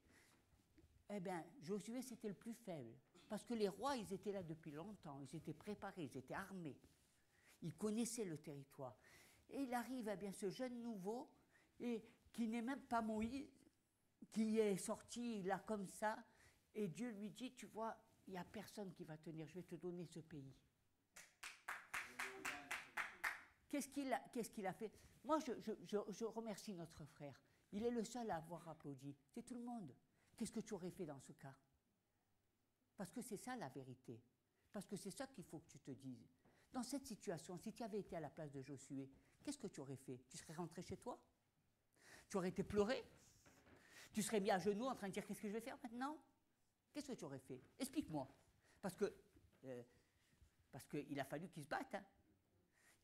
Eh bien, Josué, c'était le plus faible. Parce que les rois, ils étaient là depuis longtemps, ils étaient préparés, ils étaient armés. Ils connaissaient le territoire. Et il arrive, eh bien, ce jeune nouveau, et qui n'est même pas Moïse, qui est sorti là comme ça, et Dieu lui dit, tu vois, il n'y a personne qui va tenir, je vais te donner ce pays. Qu'est-ce qu'il a fait? Moi, je remercie notre frère. Il est le seul à avoir applaudi. C'est tout le monde. Qu'est-ce que tu aurais fait dans ce cas? Parce que c'est ça la vérité. Parce que c'est ça qu'il faut que tu te dises. Dans cette situation, si tu avais été à la place de Josué, qu'est-ce que tu aurais fait? Tu serais rentré chez toi? Tu aurais été pleuré? Tu serais mis à genoux en train de dire qu'est-ce que je vais faire maintenant? Qu'est-ce que tu aurais fait? Explique-moi. Parce qu'il a fallu qu'il se batte. Hein.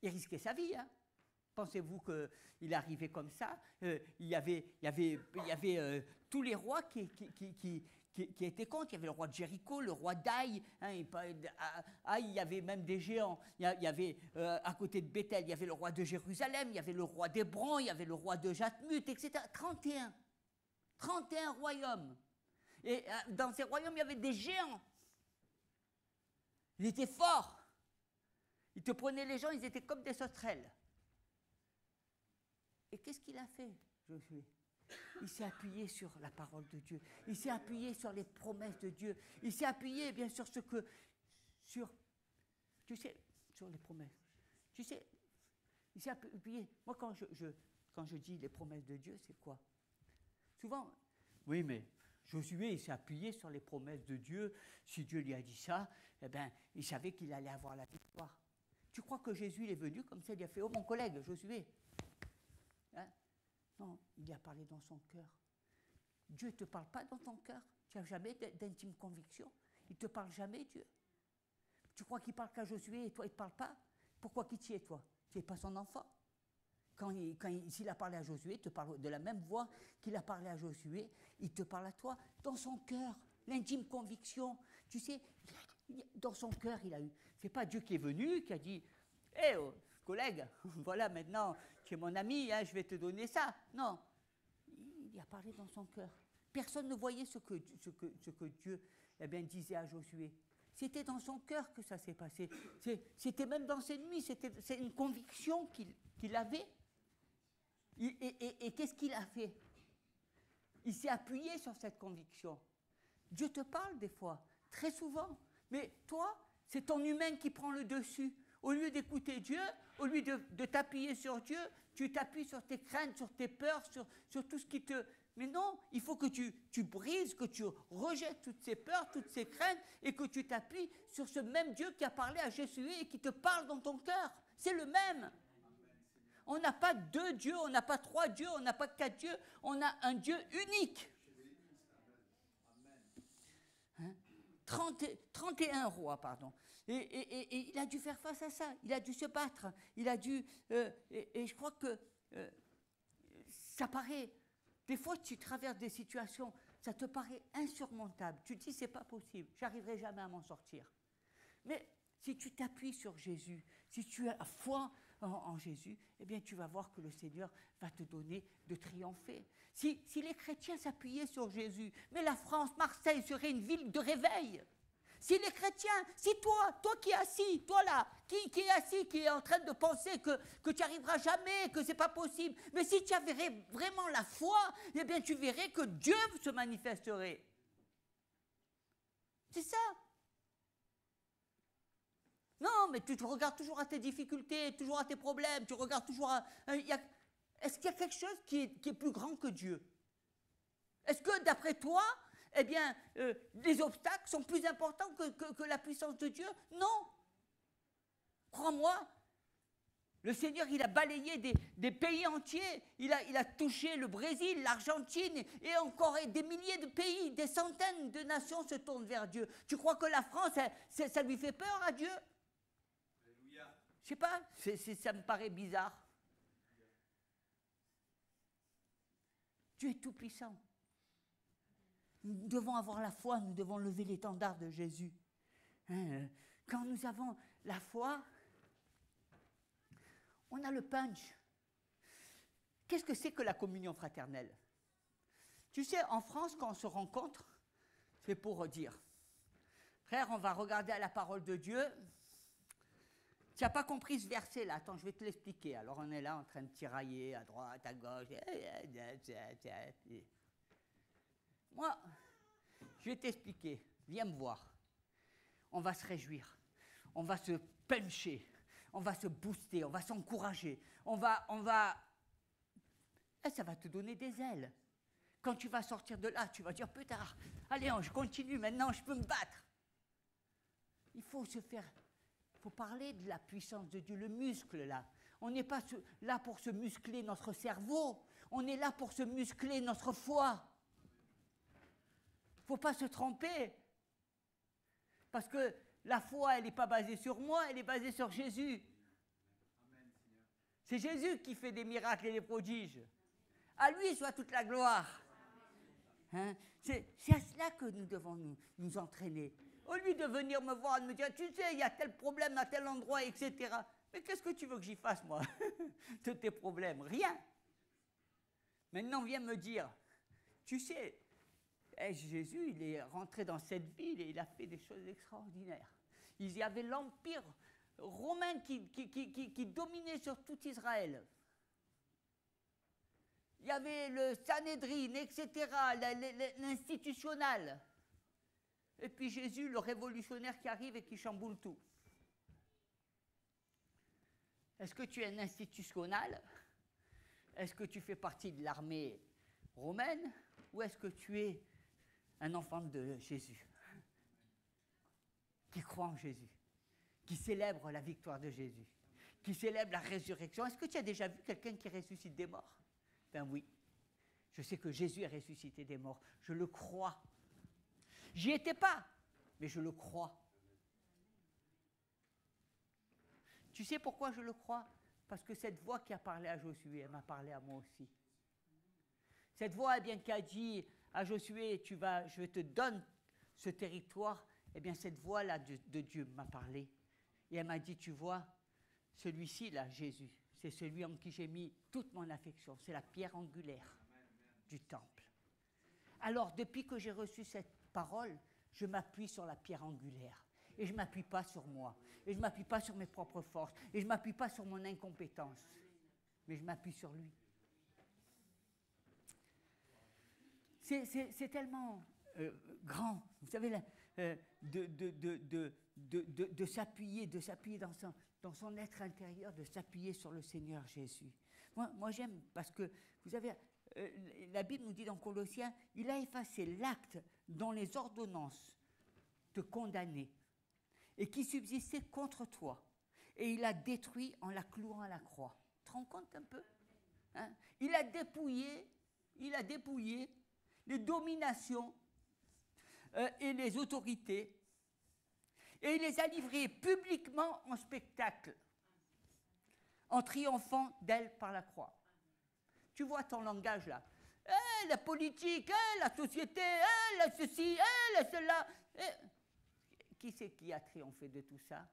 Il risquait sa vie. Hein. Pensez-vous qu'il arrivait comme ça? Il y avait tous les rois qui étaient contre. Il y avait le roi de Jéricho, le roi d'Aï. Hein, il y avait même des géants. Il y avait, à côté de Bethel, il y avait le roi de Jérusalem, il y avait le roi d'Hébron, il y avait le roi de Jatmut, etc. 31 royaumes. Et dans ces royaumes, il y avait des géants. Ils étaient forts. Ils te prenaient les gens, ils étaient comme des sauterelles. Et qu'est-ce qu'il a fait, Josué? Il s'est appuyé sur la parole de Dieu. Il s'est appuyé sur les promesses de Dieu. Il s'est appuyé, bien sûr, sur les promesses. Tu sais, il s'est appuyé. Moi, quand je dis les promesses de Dieu, c'est quoi? Souvent, oui, mais Josué, il s'est appuyé sur les promesses de Dieu. Si Dieu lui a dit ça, eh bien, il savait qu'il allait avoir la victoire. Tu crois que Jésus est venu comme ça, il a fait « Oh, mon collègue, Josué !» hein? Non, il a parlé dans son cœur. Dieu ne te parle pas dans ton cœur. Tu n'as jamais d'intime conviction. Il ne te parle jamais, Dieu. Tu crois qu'il parle qu'à Josué et toi, il ne te parle pas? Pourquoi qui tu es, toi? Tu n'es pas son enfant. S'il a parlé à Josué, il te parle de la même voix qu'il a parlé à Josué, il te parle à toi, dans son cœur, l'intime conviction. Tu sais, dans son cœur, il a eu. C'est pas Dieu qui est venu, qui a dit « Hé, collègue, voilà maintenant, tu es mon ami, hein, je vais te donner ça. » Non, il a parlé dans son cœur. Personne ne voyait ce que Dieu eh bien, disait à Josué. C'était dans son cœur que ça s'est passé. C'était même dans ses nuits, c'est une conviction qu'il avait. Et qu'est-ce qu'il a fait? Il s'est appuyé sur cette conviction. Dieu te parle des fois, très souvent. Mais toi, c'est ton humain qui prend le dessus. Au lieu d'écouter Dieu, au lieu de t'appuyer sur Dieu, tu t'appuies sur tes craintes, sur tes peurs, sur tout ce qui te... Mais non, il faut que tu brises, que tu rejettes toutes ces peurs, toutes ces craintes, et que tu t'appuies sur ce même Dieu qui a parlé à Josué et qui te parle dans ton cœur. C'est le même. On n'a pas deux dieux, on n'a pas trois dieux, on n'a pas quatre dieux, on a un Dieu unique. 31 rois, pardon. Et il a dû faire face à ça, il a dû se battre, il a dû... et je crois que ça paraît... Des fois, tu traverses des situations, ça te paraît insurmontable. Tu te dis, c'est pas possible, j'arriverai jamais à m'en sortir. Mais si tu t'appuies sur Jésus, si tu as foi en Jésus, eh bien, tu vas voir que le Seigneur va te donner de triompher. Si les chrétiens s'appuyaient sur Jésus, mais la France, Marseille serait une ville de réveil. Si les chrétiens, si toi qui es assis, toi là, qui est assis, qui est en train de penser que tu n'y arriveras jamais, que ce n'est pas possible, mais si tu avais vraiment la foi, eh bien tu verrais que Dieu se manifesterait. C'est ça. Non, mais tu regardes toujours à tes difficultés, toujours à tes problèmes, tu regardes toujours à... Est-ce qu'il y a quelque chose qui est plus grand que Dieu? Est-ce que d'après toi, eh bien, les obstacles sont plus importants que la puissance de Dieu? Non. Crois-moi, le Seigneur, il a balayé des pays entiers. Il a touché le Brésil, l'Argentine et encore des milliers de pays, des centaines de nations se tournent vers Dieu. Tu crois que la France, ça lui fait peur à Dieu? Alléluia. Je sais pas, ça me paraît bizarre. Dieu est tout-puissant. Nous devons avoir la foi, nous devons lever l'étendard de Jésus. Quand nous avons la foi, on a le punch. Qu'est-ce que c'est que la communion fraternelle? Tu sais, en France, quand on se rencontre, c'est pour dire, frère, on va regarder à la parole de Dieu. Tu n'as pas compris ce verset-là, attends, je vais te l'expliquer. Alors on est là en train de tirailler à droite, à gauche. Moi, je vais t'expliquer. Viens me voir. On va se réjouir. On va se puncher. On va se booster. On va s'encourager. On va... Et ça va te donner des ailes. Quand tu vas sortir de là, tu vas dire, putain, allez, je continue, maintenant je peux me battre. Il faut se faire... Il faut parler de la puissance de Dieu, le muscle là. On n'est pas là pour se muscler notre cerveau. On est là pour se muscler notre foi. Il ne faut pas se tromper. Parce que la foi, elle n'est pas basée sur moi, elle est basée sur Jésus. C'est Jésus qui fait des miracles et des prodiges. À lui soit toute la gloire. Hein? C'est à cela que nous devons nous entraîner. Au lieu de venir me voir et de me dire, tu sais, il y a tel problème à tel endroit, etc. Mais qu'est-ce que tu veux que j'y fasse, moi, de tes problèmes? Rien. Maintenant, viens me dire, tu sais, Jésus, il est rentré dans cette ville et il a fait des choses extraordinaires. Il y avait l'empire romain qui dominait sur tout Israël. Il y avait le Sanhédrin, etc., l'institutionnel. Et puis Jésus, le révolutionnaire qui arrive et qui chamboule tout. Est-ce que tu es un institutionnel? Est-ce que tu fais partie de l'armée romaine? Ou est-ce que tu es un enfant de Jésus, qui croit en Jésus, qui célèbre la victoire de Jésus, qui célèbre la résurrection? Est-ce que tu as déjà vu quelqu'un qui ressuscite des morts? Ben oui, je sais que Jésus a ressuscité des morts, je le crois. J'y étais pas, mais je le crois. Tu sais pourquoi je le crois? Parce que cette voix qui a parlé à Josué, elle m'a parlé à moi aussi. Cette voix, eh bien, qui a dit à Josué, je te donne ce territoire, eh bien, cette voix-là de Dieu m'a parlé. Et elle m'a dit, tu vois, celui-ci, là, Jésus, c'est celui en qui j'ai mis toute mon affection. C'est la pierre angulaire du temple. Alors, depuis que j'ai reçu cette parole, je m'appuie sur la pierre angulaire. Et je ne m'appuie pas sur moi. Et je ne m'appuie pas sur mes propres forces. Et je ne m'appuie pas sur mon incompétence. Mais je m'appuie sur lui. C'est tellement grand, vous savez, de s'appuyer dans son être intérieur, de s'appuyer sur le Seigneur Jésus. Moi j'aime parce que, vous savez, la Bible nous dit dans Colossiens, il a effacé l'acte dont les ordonnances te condamnaient et qui subsistait contre toi. Et il a détruit en la clouant à la croix. Tu te rends compte un peu, hein? Il a dépouillé les dominations et les autorités, et il les a livrées publiquement en spectacle, en triomphant d'elles par la croix. Tu vois ton langage là. La politique, la société, la ceci, la cela. Qui c'est qui a triomphé de tout ça?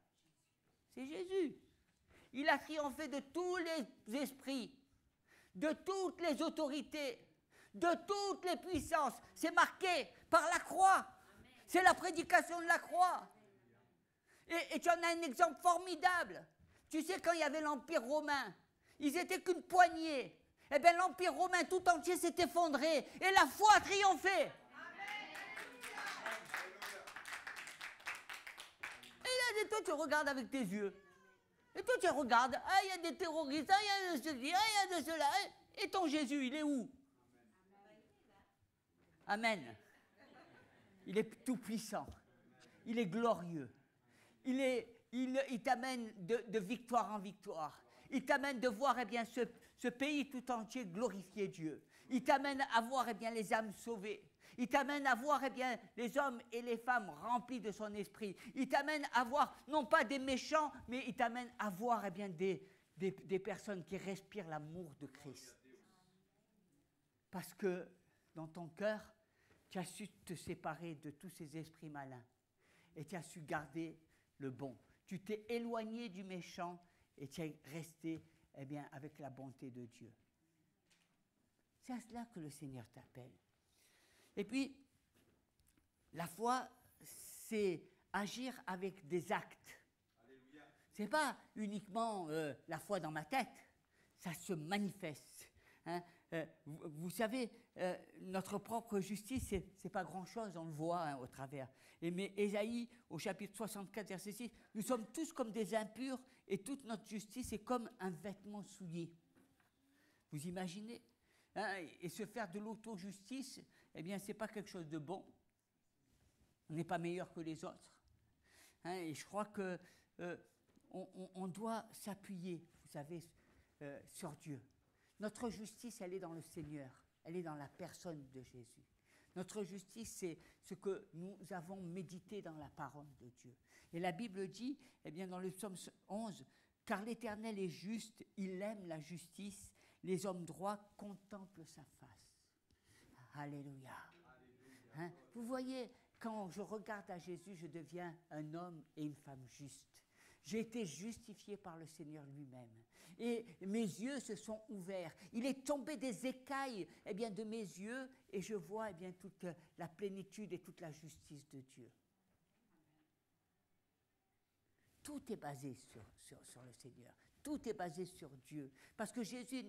C'est Jésus. Il a triomphé de tous les esprits, de toutes les autorités, de toutes les puissances. C'est marqué par la croix. C'est la prédication de la croix. Et tu en as un exemple formidable. Tu sais, quand il y avait l'Empire romain, ils n'étaient qu'une poignée. Eh bien, l'Empire romain tout entier s'est effondré et la foi a triomphé. Et toi, tu regardes avec tes yeux. Et toi, tu regardes. Ah, il y a des terroristes, ah, il y a de ceci, ah, il y a de cela. Et ton Jésus, il est où? Amen. Il est tout puissant. Il est glorieux. Il t'amène de victoire en victoire. Il t'amène de voir ce pays tout entier glorifier Dieu. Il t'amène à voir les âmes sauvées. Il t'amène à voir les hommes et les femmes remplis de son esprit. Il t'amène à voir non pas des méchants, mais il t'amène à voir des personnes qui respirent l'amour de Christ. Parce que dans ton cœur, tu as su te séparer de tous ces esprits malins et tu as su garder le bon. Tu t'es éloigné du méchant et tu es resté avec la bonté de Dieu. C'est à cela que le Seigneur t'appelle. Et puis, la foi, c'est agir avec des actes. Ce n'est pas uniquement la foi dans ma tête, ça se manifeste. Hein. Vous savez, notre propre justice, ce n'est pas grand-chose, on le voit au travers. Mais Ésaïe, au chapitre 64, verset 6, nous sommes tous comme des impurs et toute notre justice est comme un vêtement souillé. Vous imaginez, hein, et se faire de l'auto-justice, ce n'est pas quelque chose de bon. On n'est pas meilleur que les autres. Hein, et je crois que on doit s'appuyer, vous savez, sur Dieu. Notre justice, elle est dans le Seigneur. Elle est dans la personne de Jésus. Notre justice, c'est ce que nous avons médité dans la parole de Dieu. Et la Bible dit, dans le psaume 11, « Car l'Éternel est juste, il aime la justice, les hommes droits contemplent sa face. » Alléluia. Hein? Vous voyez, quand je regarde à Jésus, je deviens un homme et une femme justes. J'ai été justifié par le Seigneur lui-même. Et mes yeux se sont ouverts. Il est tombé des écailles de mes yeux et je vois toute la plénitude et toute la justice de Dieu. Tout est basé sur le Seigneur. Tout est basé sur Dieu. Parce que Jésus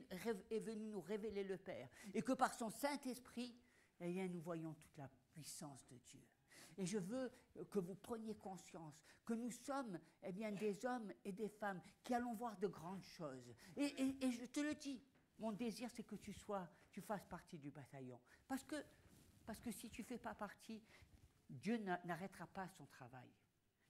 est venu nous révéler le Père. Et que par son Saint-Esprit, nous voyons toute la puissance de Dieu. Et je veux que vous preniez conscience que nous sommes des hommes et des femmes qui allons voir de grandes choses. Et je te le dis, mon désir c'est que tu fasses partie du bataillon. Parce que si tu ne fais pas partie, Dieu n'arrêtera pas son travail.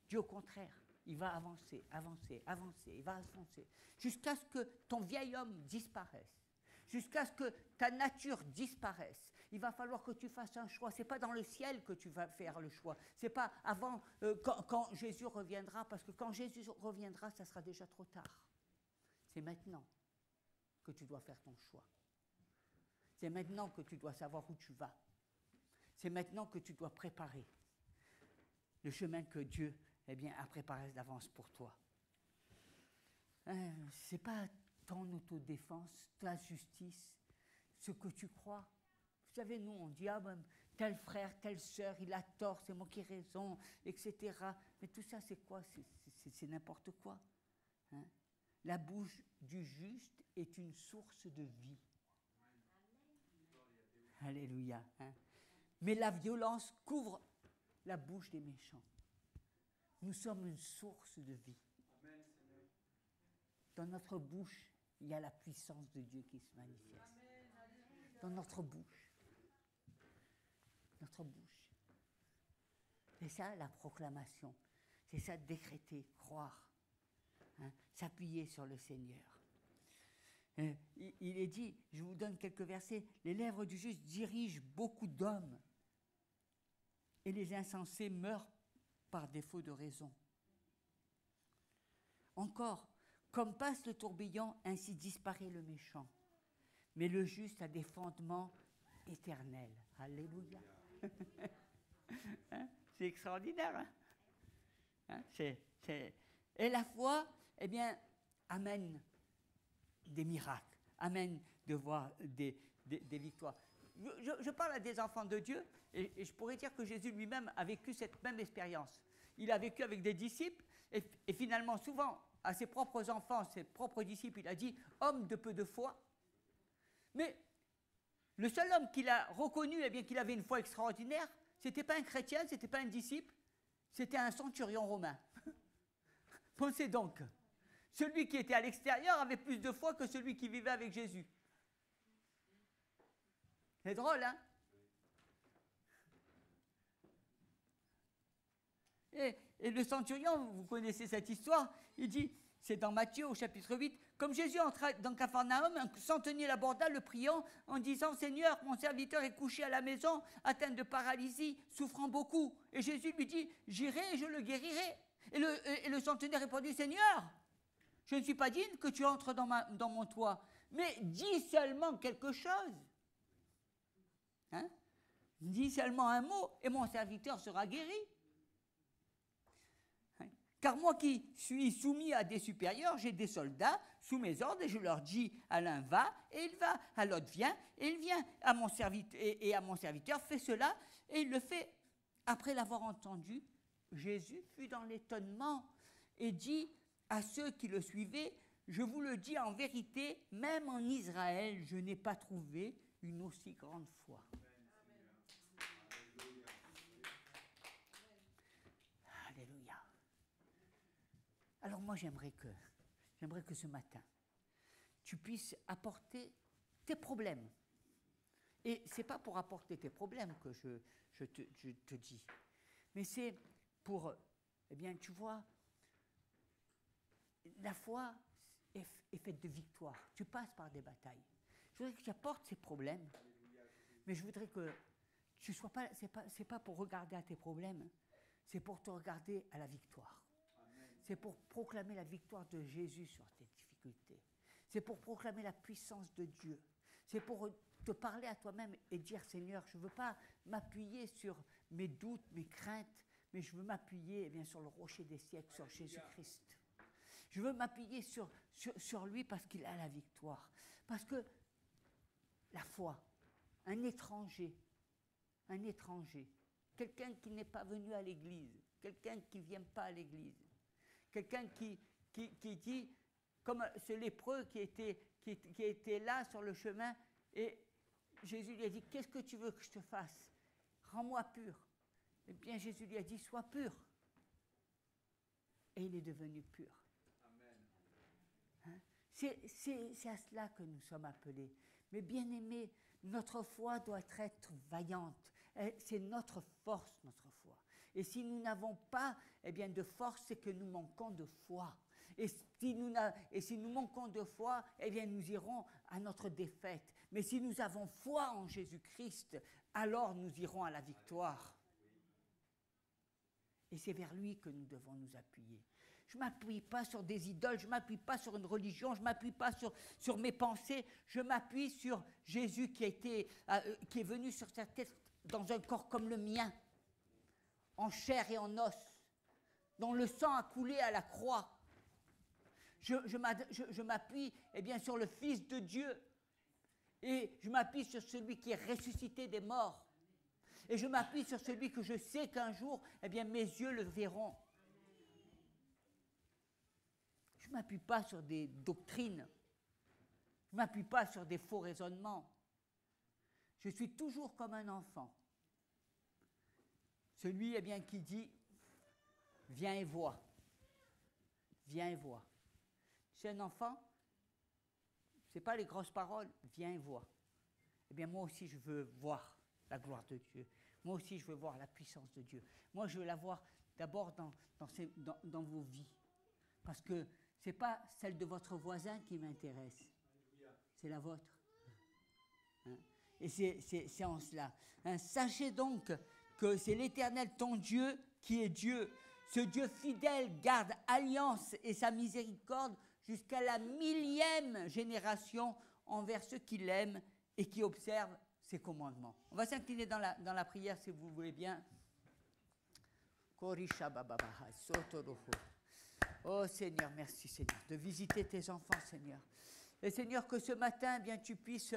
Dieu au contraire, il va avancer, il va avancer, jusqu'à ce que ton vieil homme disparaisse, jusqu'à ce que ta nature disparaisse. Il va falloir que tu fasses un choix. Ce n'est pas dans le ciel que tu vas faire le choix. Ce n'est pas avant, quand Jésus reviendra, parce que quand Jésus reviendra, ça sera déjà trop tard. C'est maintenant que tu dois faire ton choix. C'est maintenant que tu dois savoir où tu vas. C'est maintenant que tu dois préparer le chemin que Dieu a préparé d'avance pour toi. Ce n'est pas ton autodéfense, ta justice, ce que tu crois. Vous savez, nous, on dit, tel frère, telle sœur, il a tort, c'est moi qui ai raison, etc. Mais tout ça, c'est quoi? C'est n'importe quoi. Hein? La bouche du juste est une source de vie. Alléluia. Hein? Mais la violence couvre la bouche des méchants. Nous sommes une source de vie. Dans notre bouche, il y a la puissance de Dieu qui se manifeste. Dans notre bouche. Notre bouche. C'est ça la proclamation. C'est ça décréter, croire. Hein, s'appuyer sur le Seigneur. Il est dit, je vous donne quelques versets, les lèvres du juste dirigent beaucoup d'hommes et les insensés meurent par défaut de raison. Encore, comme passe le tourbillon, ainsi disparaît le méchant. Mais le juste a des fondements éternels. Alléluia. Hein? C'est extraordinaire. Hein? Et la foi, eh bien, amène des miracles, amène de voir des victoires. Je parle à des enfants de Dieu et je pourrais dire que Jésus lui-même a vécu cette même expérience. Il a vécu avec des disciples et finalement, souvent, à ses propres enfants, ses propres disciples, il a dit « homme de peu de foi ». Mais le seul homme qu'il a reconnu, eh bien, qu'il avait une foi extraordinaire, ce n'était pas un chrétien, ce n'était pas un disciple, c'était un centurion romain. Pensez donc, celui qui était à l'extérieur avait plus de foi que celui qui vivait avec Jésus. C'est drôle, hein? Et le centurion, vous connaissez cette histoire, il dit, c'est dans Matthieu au chapitre 8, comme Jésus entra dans Capharnaüm, un centenier l'aborda, le priant, en disant, Seigneur, mon serviteur est couché à la maison, atteint de paralysie, souffrant beaucoup. Et Jésus lui dit, j'irai et je le guérirai. Et le centenier répondit, Seigneur, je ne suis pas digne que tu entres dans mon toit, mais dis seulement quelque chose. Hein? Dis seulement un mot et mon serviteur sera guéri. Car moi qui suis soumis à des supérieurs, j'ai des soldats sous mes ordres et je leur dis à l'un va et il va, à l'autre viens et il vient, à mon serviteur fais cela et il le fait. Après l'avoir entendu, Jésus fut dans l'étonnement et dit à ceux qui le suivaient, je vous le dis en vérité, même en Israël, je n'ai pas trouvé une aussi grande foi. Alléluia. Alors moi, j'aimerais que ce matin, tu puisses apporter tes problèmes. Et ce n'est pas pour apporter tes problèmes que je te dis, mais c'est pour, eh bien, tu vois, la foi est faite de victoire. Tu passes par des batailles. Je voudrais que tu apportes ces problèmes, mais je voudrais que tu sois pas, c'est pas pour regarder à tes problèmes, c'est pour te regarder à la victoire. C'est pour proclamer la victoire de Jésus sur tes difficultés. C'est pour proclamer la puissance de Dieu. C'est pour te parler à toi-même et dire, Seigneur, je ne veux pas m'appuyer sur mes doutes, mes craintes, mais je veux m'appuyer sur le rocher des siècles, sur Jésus-Christ. Je veux m'appuyer sur lui parce qu'il a la victoire. Parce que la foi, un étranger, quelqu'un qui n'est pas venu à l'église, quelqu'un qui ne vient pas à l'église, quelqu'un qui dit, comme ce lépreux qui était là sur le chemin, et Jésus lui a dit, qu'est-ce que tu veux que je te fasse? Rends-moi pur. Eh bien, Jésus lui a dit, sois pur. Et il est devenu pur. Hein? C'est à cela que nous sommes appelés. Mais bien aimés, notre foi doit être vaillante. C'est notre force, notre foi. Et si nous n'avons pas de force, c'est que nous manquons de foi. Et si nous manquons de foi, nous irons à notre défaite. Mais si nous avons foi en Jésus-Christ, alors nous irons à la victoire. Et c'est vers lui que nous devons nous appuyer. Je ne m'appuie pas sur des idoles, je ne m'appuie pas sur une religion, je ne m'appuie pas sur mes pensées, je m'appuie sur Jésus qui est venu sur cette terre dans un corps comme le mien, en chair et en os, dont le sang a coulé à la croix. Je m'appuie sur le Fils de Dieu, et je m'appuie sur celui qui est ressuscité des morts, et je m'appuie sur celui que je sais qu'un jour, mes yeux le verront. Je ne m'appuie pas sur des doctrines, je ne m'appuie pas sur des faux raisonnements. Je suis toujours comme un enfant. Celui qui dit, viens et vois. Viens et vois. C'est un enfant, c'est pas les grosses paroles, viens et vois. Eh bien, moi aussi, je veux voir la gloire de Dieu. Moi aussi, je veux voir la puissance de Dieu. Moi, je veux la voir d'abord dans vos vies. Parce que ce n'est pas celle de votre voisin qui m'intéresse, c'est la vôtre. Hein? Et c'est en cela. Hein? Sachez donc que c'est l'Éternel, ton Dieu, qui est Dieu. Ce Dieu fidèle garde alliance et sa miséricorde jusqu'à la 1000e génération envers ceux qui l'aiment et qui observent ses commandements. On va s'incliner dans la prière, si vous voulez bien. Oh Seigneur, merci Seigneur, de visiter tes enfants, Seigneur. Et Seigneur, que ce matin, bien, tu puisses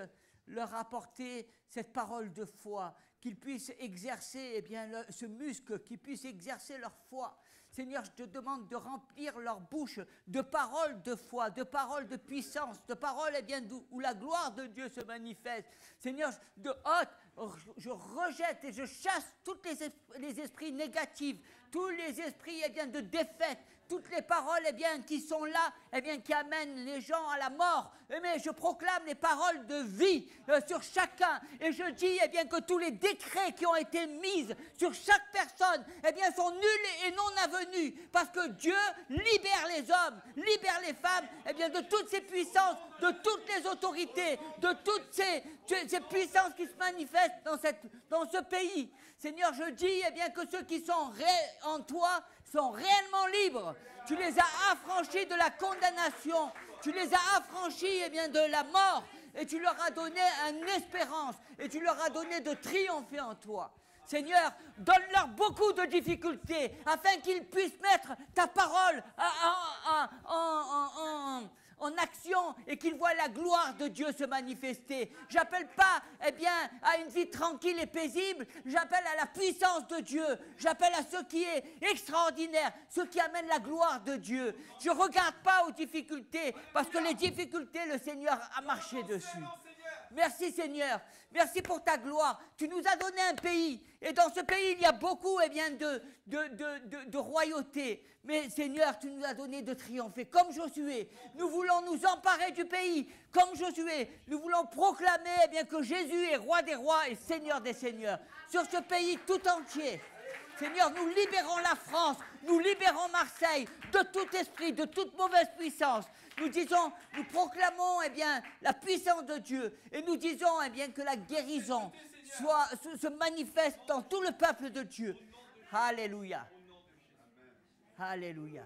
leur apporter cette parole de foi, qu'ils puissent exercer, eh bien, ce muscle, qu'ils puissent exercer leur foi. Seigneur, je te demande de remplir leur bouche de paroles de foi, de paroles de puissance, de paroles, eh bien, où la gloire de Dieu se manifeste. Seigneur, je rejette et je chasse tous les esprits négatifs, tous les esprits, eh bien, de défaite, toutes les paroles, eh bien, qui sont là, eh bien, qui amènent les gens à la mort. Mais je proclame les paroles de vie sur chacun. Et je dis, eh bien, que tous les décrets qui ont été mis sur chaque personne, eh bien, sont nuls et non avenus. Parce que Dieu libère les hommes, libère les femmes, eh bien, de toutes ces puissances, de toutes les autorités, de toutes ces puissances qui se manifestent dans ce pays. Seigneur, je dis, eh bien, que ceux qui sont en toi sont réellement libres. Tu les as affranchis de la condamnation. Tu les as affranchis, eh bien, de la mort. Et tu leur as donné une espérance. Et tu leur as donné de triompher en toi. Seigneur, donne-leur beaucoup de difficultés afin qu'ils puissent mettre ta parole en action et qu'ils voient la gloire de Dieu se manifester. J'appelle pas, eh bien, à une vie tranquille et paisible, j'appelle à la puissance de Dieu, j'appelle à ce qui est extraordinaire, ce qui amène la gloire de Dieu. Je ne regarde pas aux difficultés, parce que les difficultés, le Seigneur a marché dessus. Merci Seigneur, merci pour ta gloire. Tu nous as donné un pays, et dans ce pays il y a beaucoup, eh bien, de royauté. Mais Seigneur, tu nous as donné de triompher comme Josué. Nous voulons nous emparer du pays comme Josué. Nous voulons proclamer, eh bien, que Jésus est roi des rois et Seigneur des seigneurs sur ce pays tout entier. Seigneur, nous libérons la France, nous libérons Marseille de tout esprit, de toute mauvaise puissance. Nous disons, nous proclamons, eh bien, la puissance de Dieu. Et nous disons, eh bien, que la guérison se manifeste dans tout le peuple de Dieu. Alléluia. Alléluia.